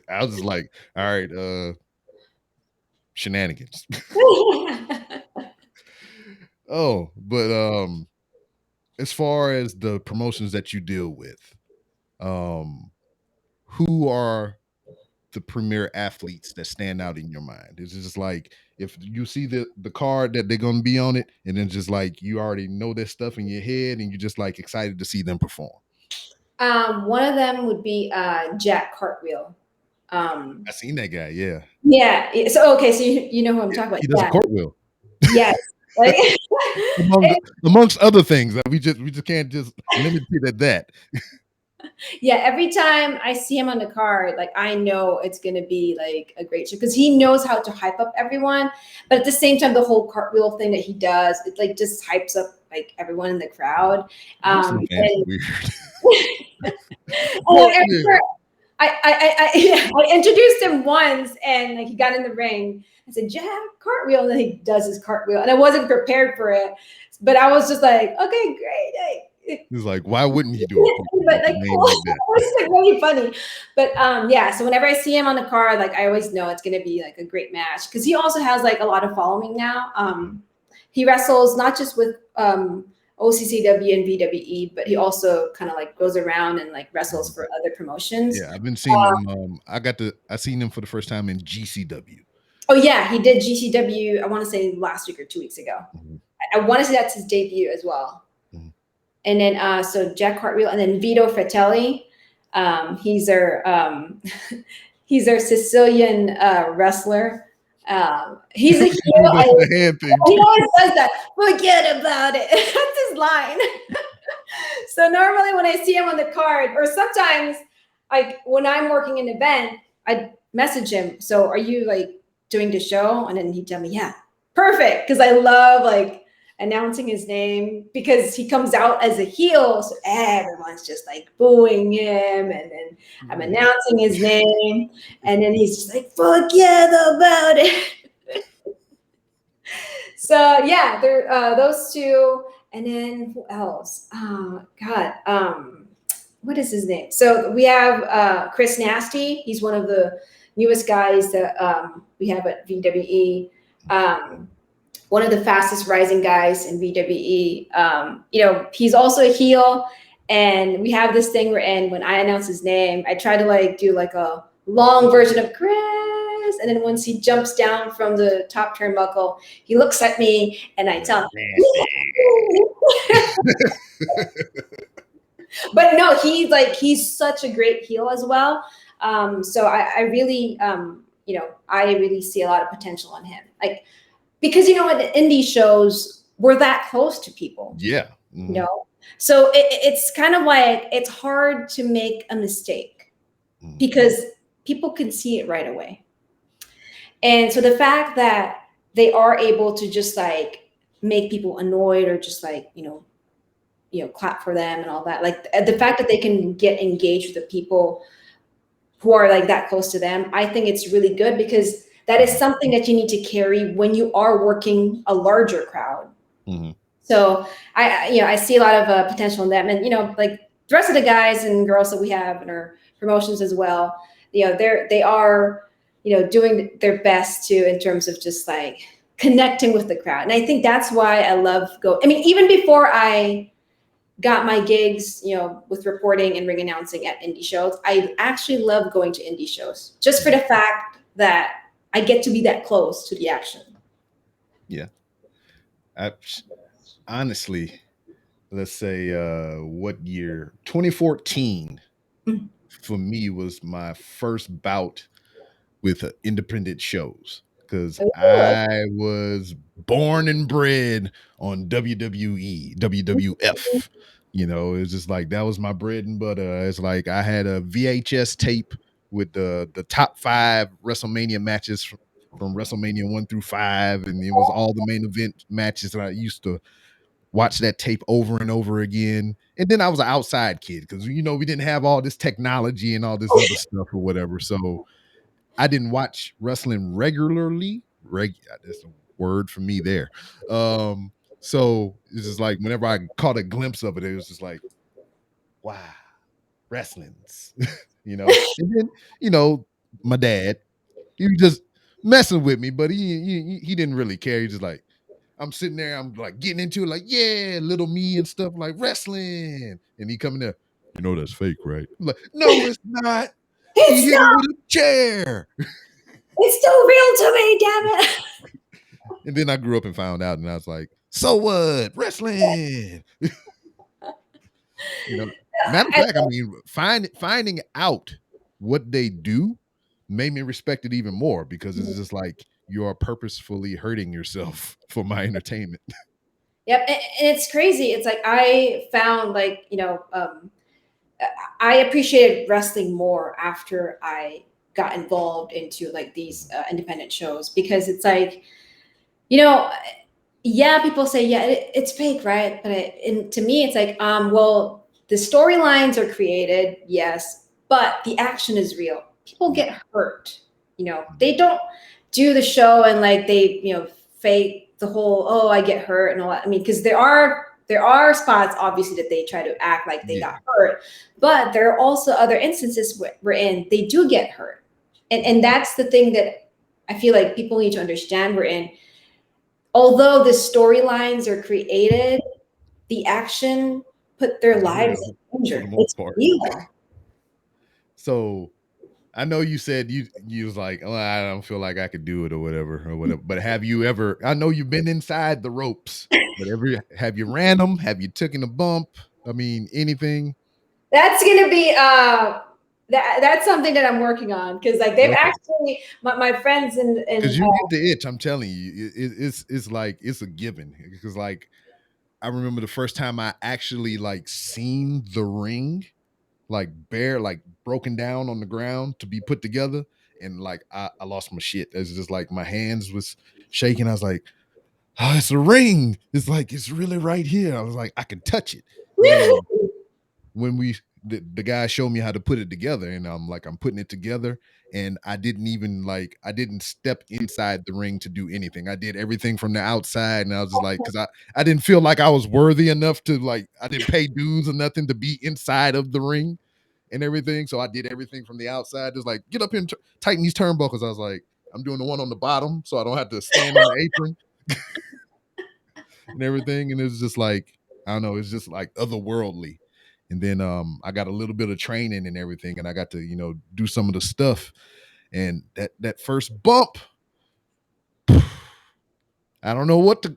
I was just like, all right, shenanigans. Oh, but as far as the promotions that you deal with, um, who are the premier athletes that stand out in your mind? It's just like if you see the card that they're gonna be on it, and then just like you already know this stuff in your head, and you're just like excited to see them perform. One of them would be Jack Cartwheel. I seen that guy. Yeah, Yeah. So okay, so you know who I'm yeah. talking about. He does a Yeah. cartwheel. Yes. Like amongst other things that we just can't just limit it at that. yeah, every time I see him on the card, like I know it's gonna be like a great show because he knows how to hype up everyone. But at the same time, the whole cartwheel thing that he does, it like just hypes up like everyone in the crowd. Wrestling fans are And weird. oh, I Yeah. remember I introduced him once, and like he got in the ring. I said, "Jack, cartwheel," and then he does his cartwheel, and I wasn't prepared for it, but I was just like, "Okay, great." He's like, why wouldn't he do a cartwheel But with a like, name cool. like It that? was like really funny. But yeah, so whenever I see him on the card, like I always know it's gonna be like a great match because he also has like a lot of following now. He wrestles not just with OCCW and VWE, but he also kind of like goes around and like wrestles for other promotions. Yeah, I've been seeing him. I seen him for the first time in GCW. Oh yeah, he did GCW. I want to say last week or 2 weeks ago. Mhm. I want to say that's his debut as well. Mhm. And then so Jack Hartwheel, and then Vito Fratelli. He's our he's our Sicilian wrestler. He's a He does hero. the hand thing He too. always says that. Forget about it. That's his line. So normally when I see him on the card, or sometimes like when I'm working an event, I message him. So are you like doing the show? And then he'd tell me, yeah, perfect. Because I love like announcing his name because he comes out as a heel. So everyone's just like booing him. And then I'm announcing his name. And then he's just like, forget about it. So yeah, there those two, and then who else? Oh God, what is his name? So we have Chris Nasty. He's one of the newest guys that we have at VWE. One of the fastest rising guys in VWE. He's also a heel, and we have this thing where, when I announce his name, I try to like do like a long version of Chris, and then once he jumps down from the top turnbuckle, he looks at me, and I tell him. But no, he's such a great heel as well. So I really, I really see a lot of potential in him. Like because at the indie shows we're that close to people. Yeah. So it's kind of like it's hard to make a mistake because people can see it right away. And so the fact that they are able to just like make people annoyed or just like clap for them and all that, like the fact that they can get engaged with the people who are like that close to them, I think it's really good because that is something that you need to carry when you are working a larger crowd. So I see a lot of potential in them, and like the rest of the guys and girls that we have in our promotions as well. They are doing their best too in terms of just like connecting with the crowd, and I think that's why I love go. I mean, even before I got my gigs, with reporting and ring announcing at indie shows, I actually love going to indie shows just for the fact that I get to be that close to the action. Yeah. Honestly, let's say what year? 2014. for me was my first bout with independent shows because Ooh. I was born and bred on WWE, WWF. You know, it's just like that was my bread and butter. It's like I had a VHS tape with the top 5 WrestleMania matches from WrestleMania 1 through 5, and it was all the main event matches. And I used to watch that tape over and over again. And then I was an outside kid because we didn't have all this technology and all this other stuff or whatever. So I didn't watch wrestling regularly. That's a word for me there. So it's just like whenever I caught a glimpse of it, it was just like, wow, wrestling's, And then, you know, my dad, he was just messing with me, but he didn't really care. He just like, I'm sitting there, I'm like getting into it, like, yeah, little me and stuff, like wrestling. And he coming there, that's fake, right? I'm like, no, it's not. He It's hit him not. with a chair. It's still real to me. Damn it. And then I grew up and found out, and I was like, so what? Wrestling. You know, Matter of I, fact, I mean, finding out what they do made me respect it even more because it's just like you are purposefully hurting yourself for my entertainment. yep, and it's crazy. It's like I found I appreciated wrestling more after I got involved into like these independent shows because it's like, you know, yeah, people say, yeah, it's fake, right? But to me, it's like, well, the storylines are created, yes, but the action is real. People Yeah. get hurt. They don't do the show and like they, fake the whole, oh, I get hurt and all that. I mean, because there are spots obviously that they try to act like they got Yeah. hurt, but there are also other instances wherein they do get hurt, and that's the thing that I feel like people need to understand. We're in, although the storylines are created, the action put their It's lives real in for the danger. most It's part. real. So I know you said you was like, oh, I don't feel like I could do it or whatever. But have you ever? I know you've been inside the ropes, but have you ran them? Have you taken a bump? I mean, anything? That's gonna be that's something that I'm working on because like they've Okay, actually my friends and because you get the itch. I'm telling you, it's like it's a given. Because like I remember the first time I actually like seen the ring, like bare, like broken down on the ground to be put together, and like I lost my shit. It's just like my hands was shaking. I was like, oh, it's a ring. It's like it's really right here. I was like, I can touch it. And then when the guy showed me how to put it together, and I'm putting it together, and I didn't step inside the ring to do anything. I did everything from the outside, and I was just like, because I didn't feel like I was worthy enough to, like, I didn't pay dues or nothing to be inside of the ring and everything. So I did everything from the outside, just like get up here and tighten these turnbuckles. I was like, I'm doing the one on the bottom so I don't have to stand on the apron and everything. And it's just like, I don't know, it's just like otherworldly. And then I got a little bit of training and everything, and I got to, do some of the stuff. And that first bump, I don't know what to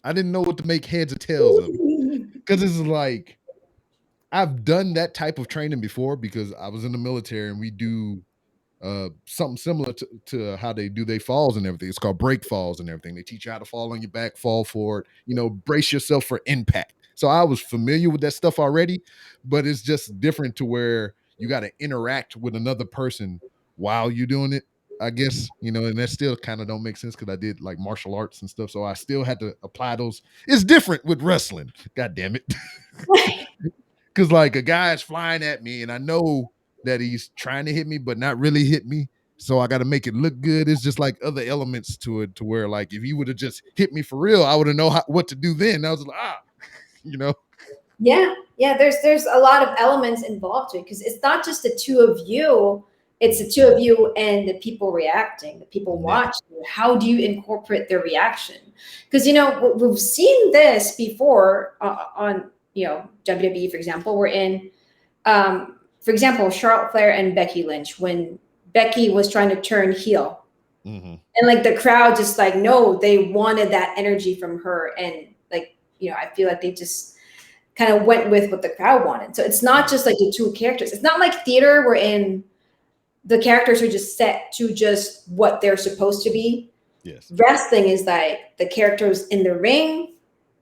I didn't know what to make heads or tails of it. Cause it's like I've done that type of training before because I was in the military and we do something similar to how they falls and everything. It's called break falls and everything. They teach you how to fall on your back, fall forward, brace yourself for impact. So I was familiar with that stuff already, but it's just different to where you got to interact with another person while you're doing it. I guess, and that still kind of don't make sense because I did like martial arts and stuff. So I still had to apply those. It's different with wrestling. God damn it. Because like a guy's flying at me and I know that he's trying to hit me, but not really hit me. So I got to make it look good. It's just like other elements to it, to where like if he would have just hit me for real, I would have know what to do then. I was like, you know. Yeah. There's a lot of elements involved to it because it's not just the two of you. It's the two of you and the people reacting, the people Yeah. watching. How do you incorporate their reaction? Because we've seen this before on WWE, for example. We're in, for example, Charlotte Flair and Becky Lynch when Becky was trying to turn heel, Mm-hmm. and like the crowd just like no, they wanted that energy from her, and like I feel like they just kind of went with what the crowd wanted. So it's not just like the two characters. It's not like theater wherein the characters are just set to just what they're supposed to be. Yes. Wrestling is like the characters in the ring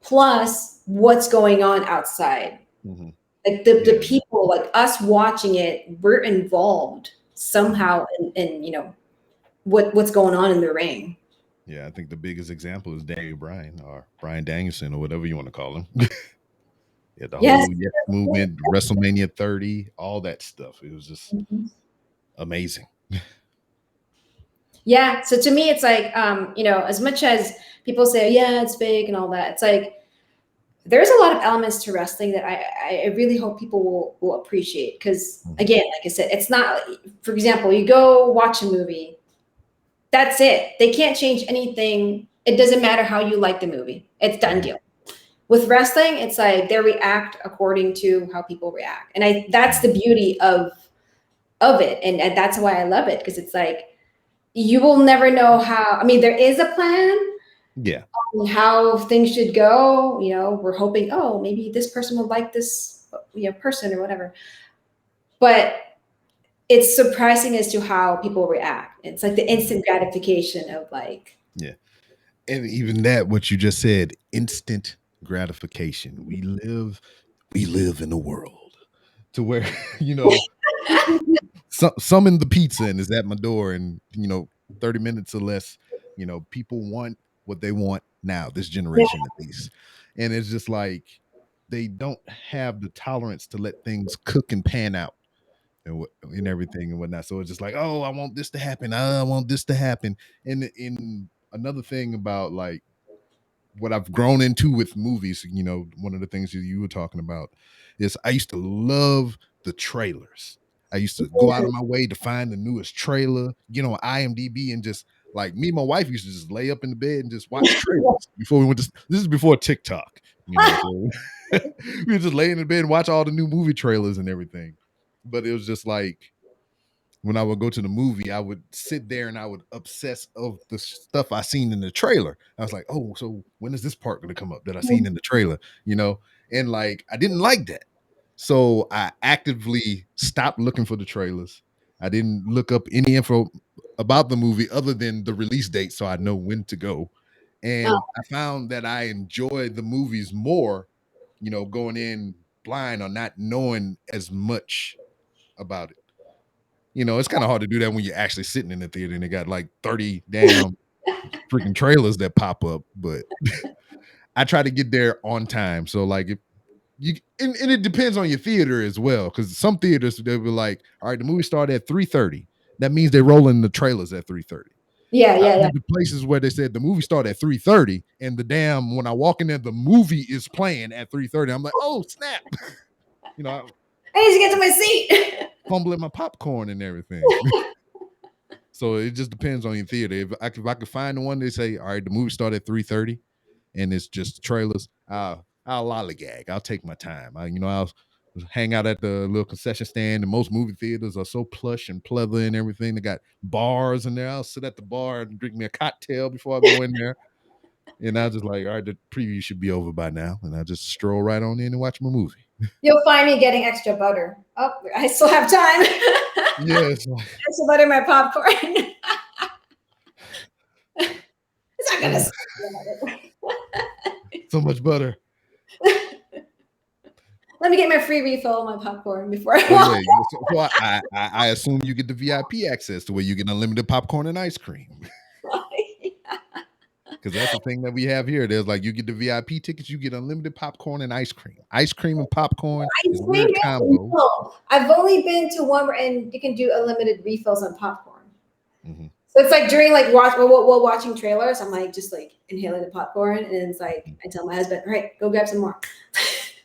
plus what's going on outside. Mm-hmm. Like the Yeah. people, like us watching it, we're involved somehow in what's going on in the ring. Yeah, I think the biggest example is Daniel Bryan or Bryan Danielson or whatever you want to call him. Yeah, the Yes. whole Yes movement, WrestleMania 30, all that stuff. It was just Mhm. amazing. Yeah. So to me, it's like, as much as people say, yeah, it's fake and all that, it's like there's a lot of elements to wrestling that I really hope people will appreciate. Because Mhm. again, like I said, it's not, for example, you go watch a movie, that's it. They can't change anything. It doesn't matter how you like the movie. It's done Mhm. deal. With wrestling, it's like they react according to how people react. And that's the beauty of it. And that's why I love it, because it's like you will never know how. I mean, there is a plan Yeah. on how things should go. We're hoping, oh, maybe this person will like this person or whatever. But it's surprising as to how people react. It's like the instant gratification of like, Yeah. And even that, what you just said, instant gratification. We live in a world to where, you know, summon the pizza and is at my door in 30 minutes or less. People want what they want now, this yeah, generation at least. And it's just like they don't have the tolerance to let things cook and pan out and everything and whatnot. So it's just like, oh, I want this to happen, I want this to happen. And in another thing about like what I've grown into with movies, one of the things that you were talking about is I used to love the trailers. I used to go out of my way to find the newest trailer, on IMDb, and just like me and my wife used to just lay up in the bed and just watch trailers before we went to. This is before TikTok, so we would just lay in the bed and watch all the new movie trailers and everything. But it was just like when I would go to the movie, I would sit there and I would obsess of the stuff I seen in the trailer. I was like, oh, so when is this part going to come up that I seen in the trailer? And like I didn't like that. So I actively stopped looking for the trailers. I didn't look up any info about the movie other than the release date so I know when to go. And I found that I enjoy the movies more, going in blind or not knowing as much about it. It's kind of hard to do that when you're actually sitting in the theater and they got like 30 damn freaking trailers that pop up. But I try to get there on time. So like if you and it depends on your theater as well. Cause some theaters they'll be like, all right, the movie started at 3:30. That means they're rolling the trailers at 3:30. yeah, I've yeah, yeah. been to places where they said the movie started at 3:30 and the damn when I walk in there, the movie is playing at 3:30. I'm like, oh snap. I need to get to my seat. Fumbling my popcorn and everything. So it just depends on your theater. If I could find the one they say, all right, the movie started at 3:30 and it's just trailers, I'll lollygag. I'll take my time. I'll hang out at the little concession stand. And most movie theaters are so plush and pleather and everything. They got bars in there. I'll sit at the bar and drink me a cocktail before I go in there. And I just like, all right, the preview should be over by now. And I just stroll right on in and watch my movie. You'll find me getting extra butter. Oh, I still have time. Yes. Extra butter in my popcorn. It's not gonna. So much butter. Let me get my free refill on my popcorn before I Oh walk. yeah. So I assume you get the VIP access to where you get unlimited popcorn and ice cream. Because that's the thing that we have here. There's like you get the VIP tickets, you get unlimited popcorn and ice cream. Ice cream and popcorn Ice is a cream weird and combo. refill. I've only been to one and you can do unlimited refills on popcorn. Mm-hmm. So it's like during like while watching trailers, I'm like just like inhaling the popcorn, and it's like I tell my husband, "All right, go grab some more."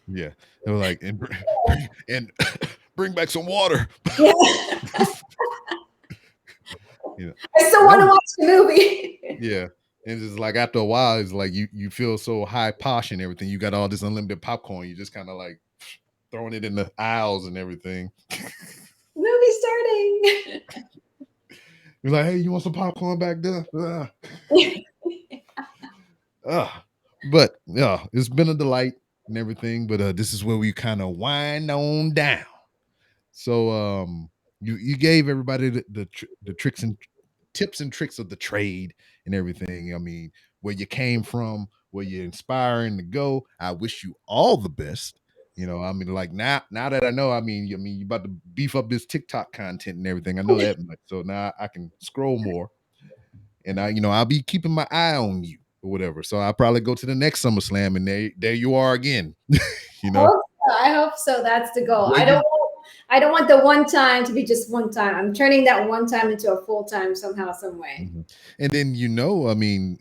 Yeah, they were like, and bring back some water. Yeah. I still want to watch the movie. Yeah. And it's like after a while, it's like you feel so high posh and everything. You got all this unlimited popcorn. You just kind of like throwing it in the aisles and everything. Movie starting. You're like, hey, you want some popcorn back there? But yeah, it's been a delight. and everything. But this is where we kind of wind on down. So you gave everybody the tricks and tips and tricks of the trade and everything. I mean, where you came from, where you're inspiring to go. I wish you all the best. I mean, like now that I know, you about to beef up this TikTok content and everything. I know that much, so now I can scroll more, and I'll be keeping my eye on you or whatever. So I'll probably go to the next SummerSlam, and there you are again. you know, I hope so. That's the goal. where you I don't want the one time to be just one time. I'm turning that one time into a full time somehow, some way. Mhm. And then I mean,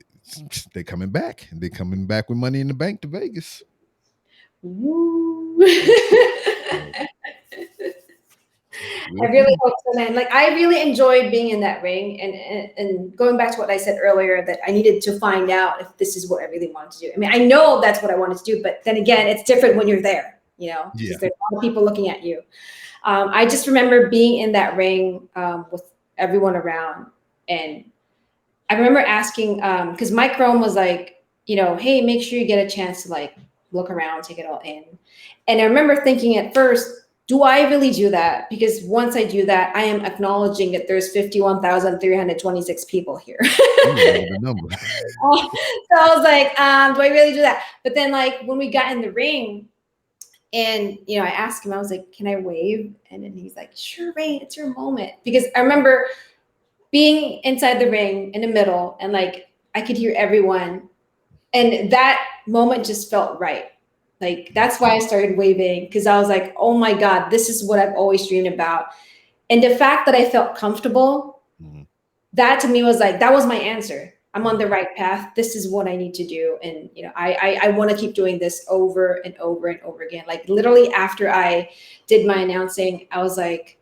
they're coming back. They're coming back with Money in the Bank to Vegas. Woo. So I we'll really see. hope so, man. Like I really enjoyed being in that ring, and going back to what I said earlier, that I needed to find out if this is what I really wanted to do. I mean, I know that's what I wanted to do, but then again, it's different when you're there, Yeah. because there's a lot of people looking at you. I just remember being in that ring with everyone around, and I remember asking because Mike Rome was like, hey, make sure you get a chance to like look around, take it all in. And I remember thinking at first, do I really do that? Because once I do that, I am acknowledging that there's 51,326 people here. You remember the number. So I was like, do I really do that? But then like when we got in the ring, and I asked him, I was like, can I wave? And then he's like, sure, Raine, it's your moment. Because I remember being inside the ring in the middle, and like I could hear everyone, and that moment just felt right. Like that's why I started waving, because I was like, oh my God, this is what I've always dreamed about. And the fact that I felt comfortable, Mhm. that to me was like, that was my answer. I'm on the right path. This is what I need to do. And I want to keep doing this over and over and over again. Like literally after I did my announcing, I was like,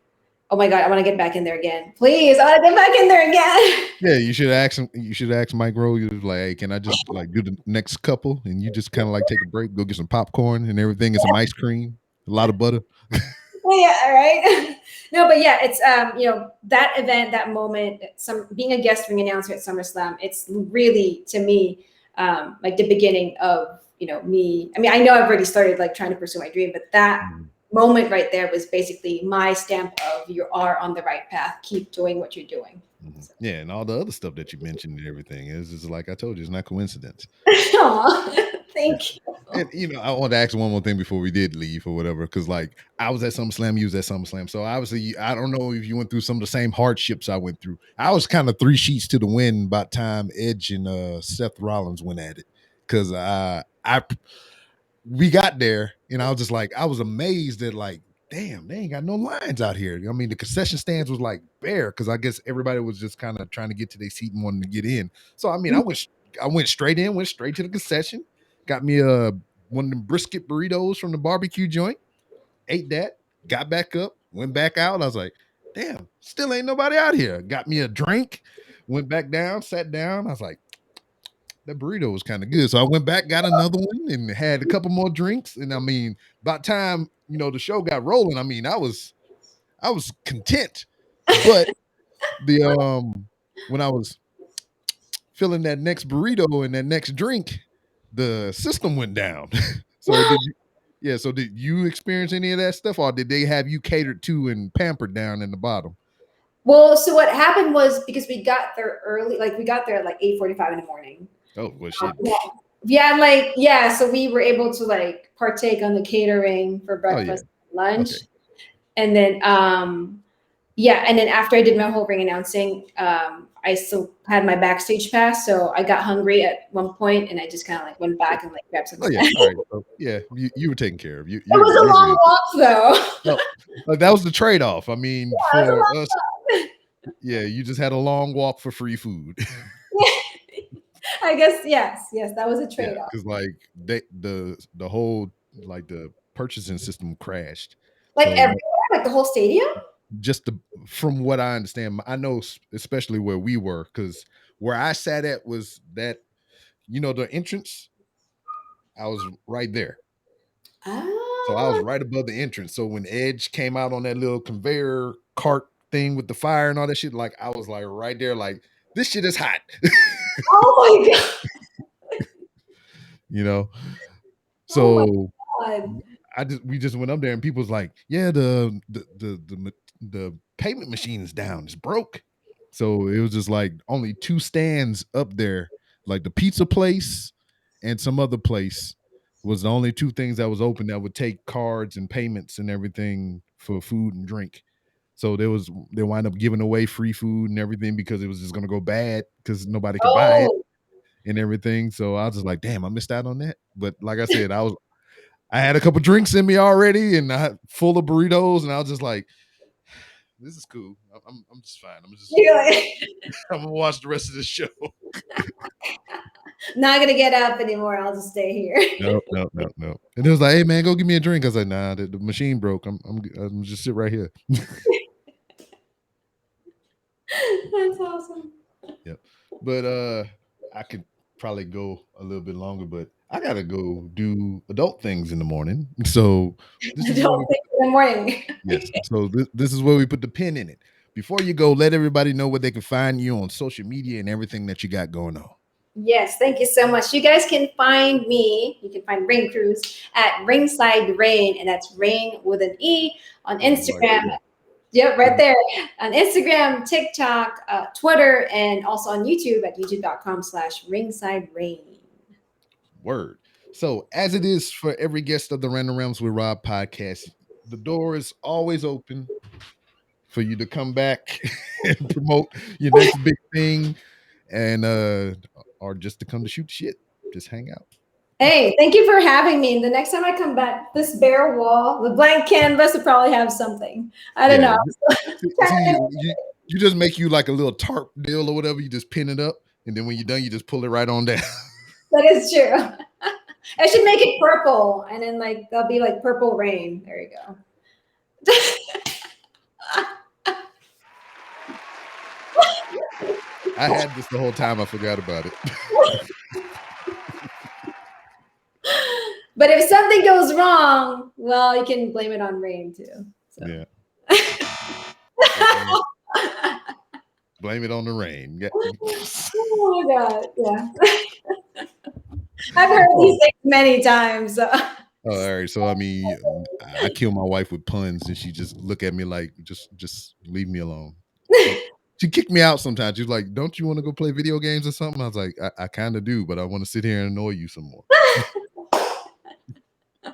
oh my God, I want to get back in there again. Please, I want to get back in there again. Yeah, you should ask him. You should ask Mike Rowe. You was like, hey, can I just like do the next couple, and you just kind of like take a break, go get some popcorn and everything, and some ice cream, a lot of butter. Yeah, all right. No, but yeah, it's that event, that moment, some being a guest ring announcer at SummerSlam, it's really to me like the beginning of me. I mean, I know I've already started like trying to pursue my dream, but that Mhm. moment right there was basically my stamp of you are on the right path. Keep doing what you're doing. Mhm. So. Yeah, and all the other stuff that you mentioned and everything is just like I told you, it's not coincidence. Aw, Yeah. thank you. And I want to ask one more thing before we did leave or whatever, because like I was at SummerSlam, you was at SummerSlam, so obviously I don't know if you went through some of the same hardships I went through. I was kind of three sheets to the wind by the time Edge and Seth Rollins went at it, because I we got there and I was just like I was amazed that like damn they ain't got no lines out here. I mean the concession stands was like bare because I guess everybody was just kind of trying to get to their seat and wanting to get in. So I mean I went straight in, went straight to the concession, got me one of them brisket burritos from the barbecue joint, ate that, got back up, went back out. I was like, damn, still ain't nobody out here. Got me a drink, went back down, sat down. I was like, that burrito was kind of good. So I went back, got another one, and had a couple more drinks. And I mean, by the time the show got rolling, I mean, I was content. But the when I was filling that next burrito and that next drink, the system went down. So What? did you? Yeah. So did you experience any of that stuff, or did they have you catered to and pampered down in the bottom? Well, so what happened was because we got there early, like we got there at like 8:45 in the morning. Oh well, shit. Yeah. Yeah, like yeah, so we were able to like partake on the catering for Oh yeah. breakfast, lunch, Okay. and then yeah, and then after I did my whole ring announcing, I still had my backstage pass, so I got hungry at one point, and I just kind of like went back and like grabbed some Oh yeah. snacks. All right. So, yeah, you were taken care of. You It you're was a you're long good. walk though. No, that was the trade off. I mean, Yeah, it was a for long us, walk. yeah, you just had a long walk for free food. I guess yes, that was a Yeah, trade-off. because like the whole like the purchasing system crashed. Like So everywhere, like the whole stadium. just from what I understand, I know especially where we were, because where I sat at was that the entrance. I was right there, so I was Ah, right above the entrance. So when Edge came out on that little conveyor cart thing with the fire and all that shit, like I was like right there, like this shit is hot. oh my god. you know Oh So my God. we just went up there and people was like, yeah, the payment machine is down, it's broke. So it was just like only two stands up there, like the pizza place and some other place was the only two things that was open that would take cards and payments and everything for food and drink. So they wind up giving away free food and everything because it was just gonna go bad because nobody could buy it Oh, and everything. So I was just like, damn, I missed out on that. But like I said, I had a couple drinks in me already and I had full of burritos, and I was just like, this is cool. I'm just fine. you're like, I'm gonna watch the rest of the show. not gonna get up anymore. I'll just stay here. No, no, no, no. And it was like, hey man, go give me a drink. I was like, nah, the machine broke. I'm just sit right here. That's awesome. Yep. But I could probably go a little bit longer, but I gotta go do adult things in the morning. So this I is where don't we think in the morning. yes. So this is where we put the pin in it. Before you go, let everybody know where they can find you on social media and everything that you got going on. Yes, thank you so much. You guys can find me. You can find Raine Cruz at RingSide Raine, and that's Rain with an E on Right Instagram. there. Yep, right there on Instagram, TikTok, Twitter, and also on YouTube at youtube.com/ringside rain. Word. So, as it is for every guest of the Random Realms with Rob podcast, the door is always open for you to come back and promote your next big thing, and or just to come to shoot shit, just hang out. Hey, thank you for having me. And the next time I come back, this bare wall, the blank canvas will probably have something. I don't Yeah. know. See, you just make you like a little tarp deal or whatever. You just pin it up, and then when you're done, you just pull it right on down. That is true. I should make it purple, and then like there'll be like purple rain. There you go. I had this the whole time. I forgot about it. But if something goes wrong, well, you can blame it on rain too. So. Yeah. Blame it on the rain. Oh my god! Yeah, I've heard these Oh. things many times. So. Oh, all right. So I mean, I kill my wife with puns, and she just look at me like, just leave me alone. She kicked me out sometimes. She's like, "Don't you want to go play video games or something?" I was like, "I kind of do, but I want to sit here and annoy you some more." Yeah.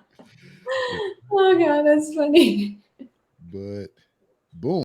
Oh god, that's funny. But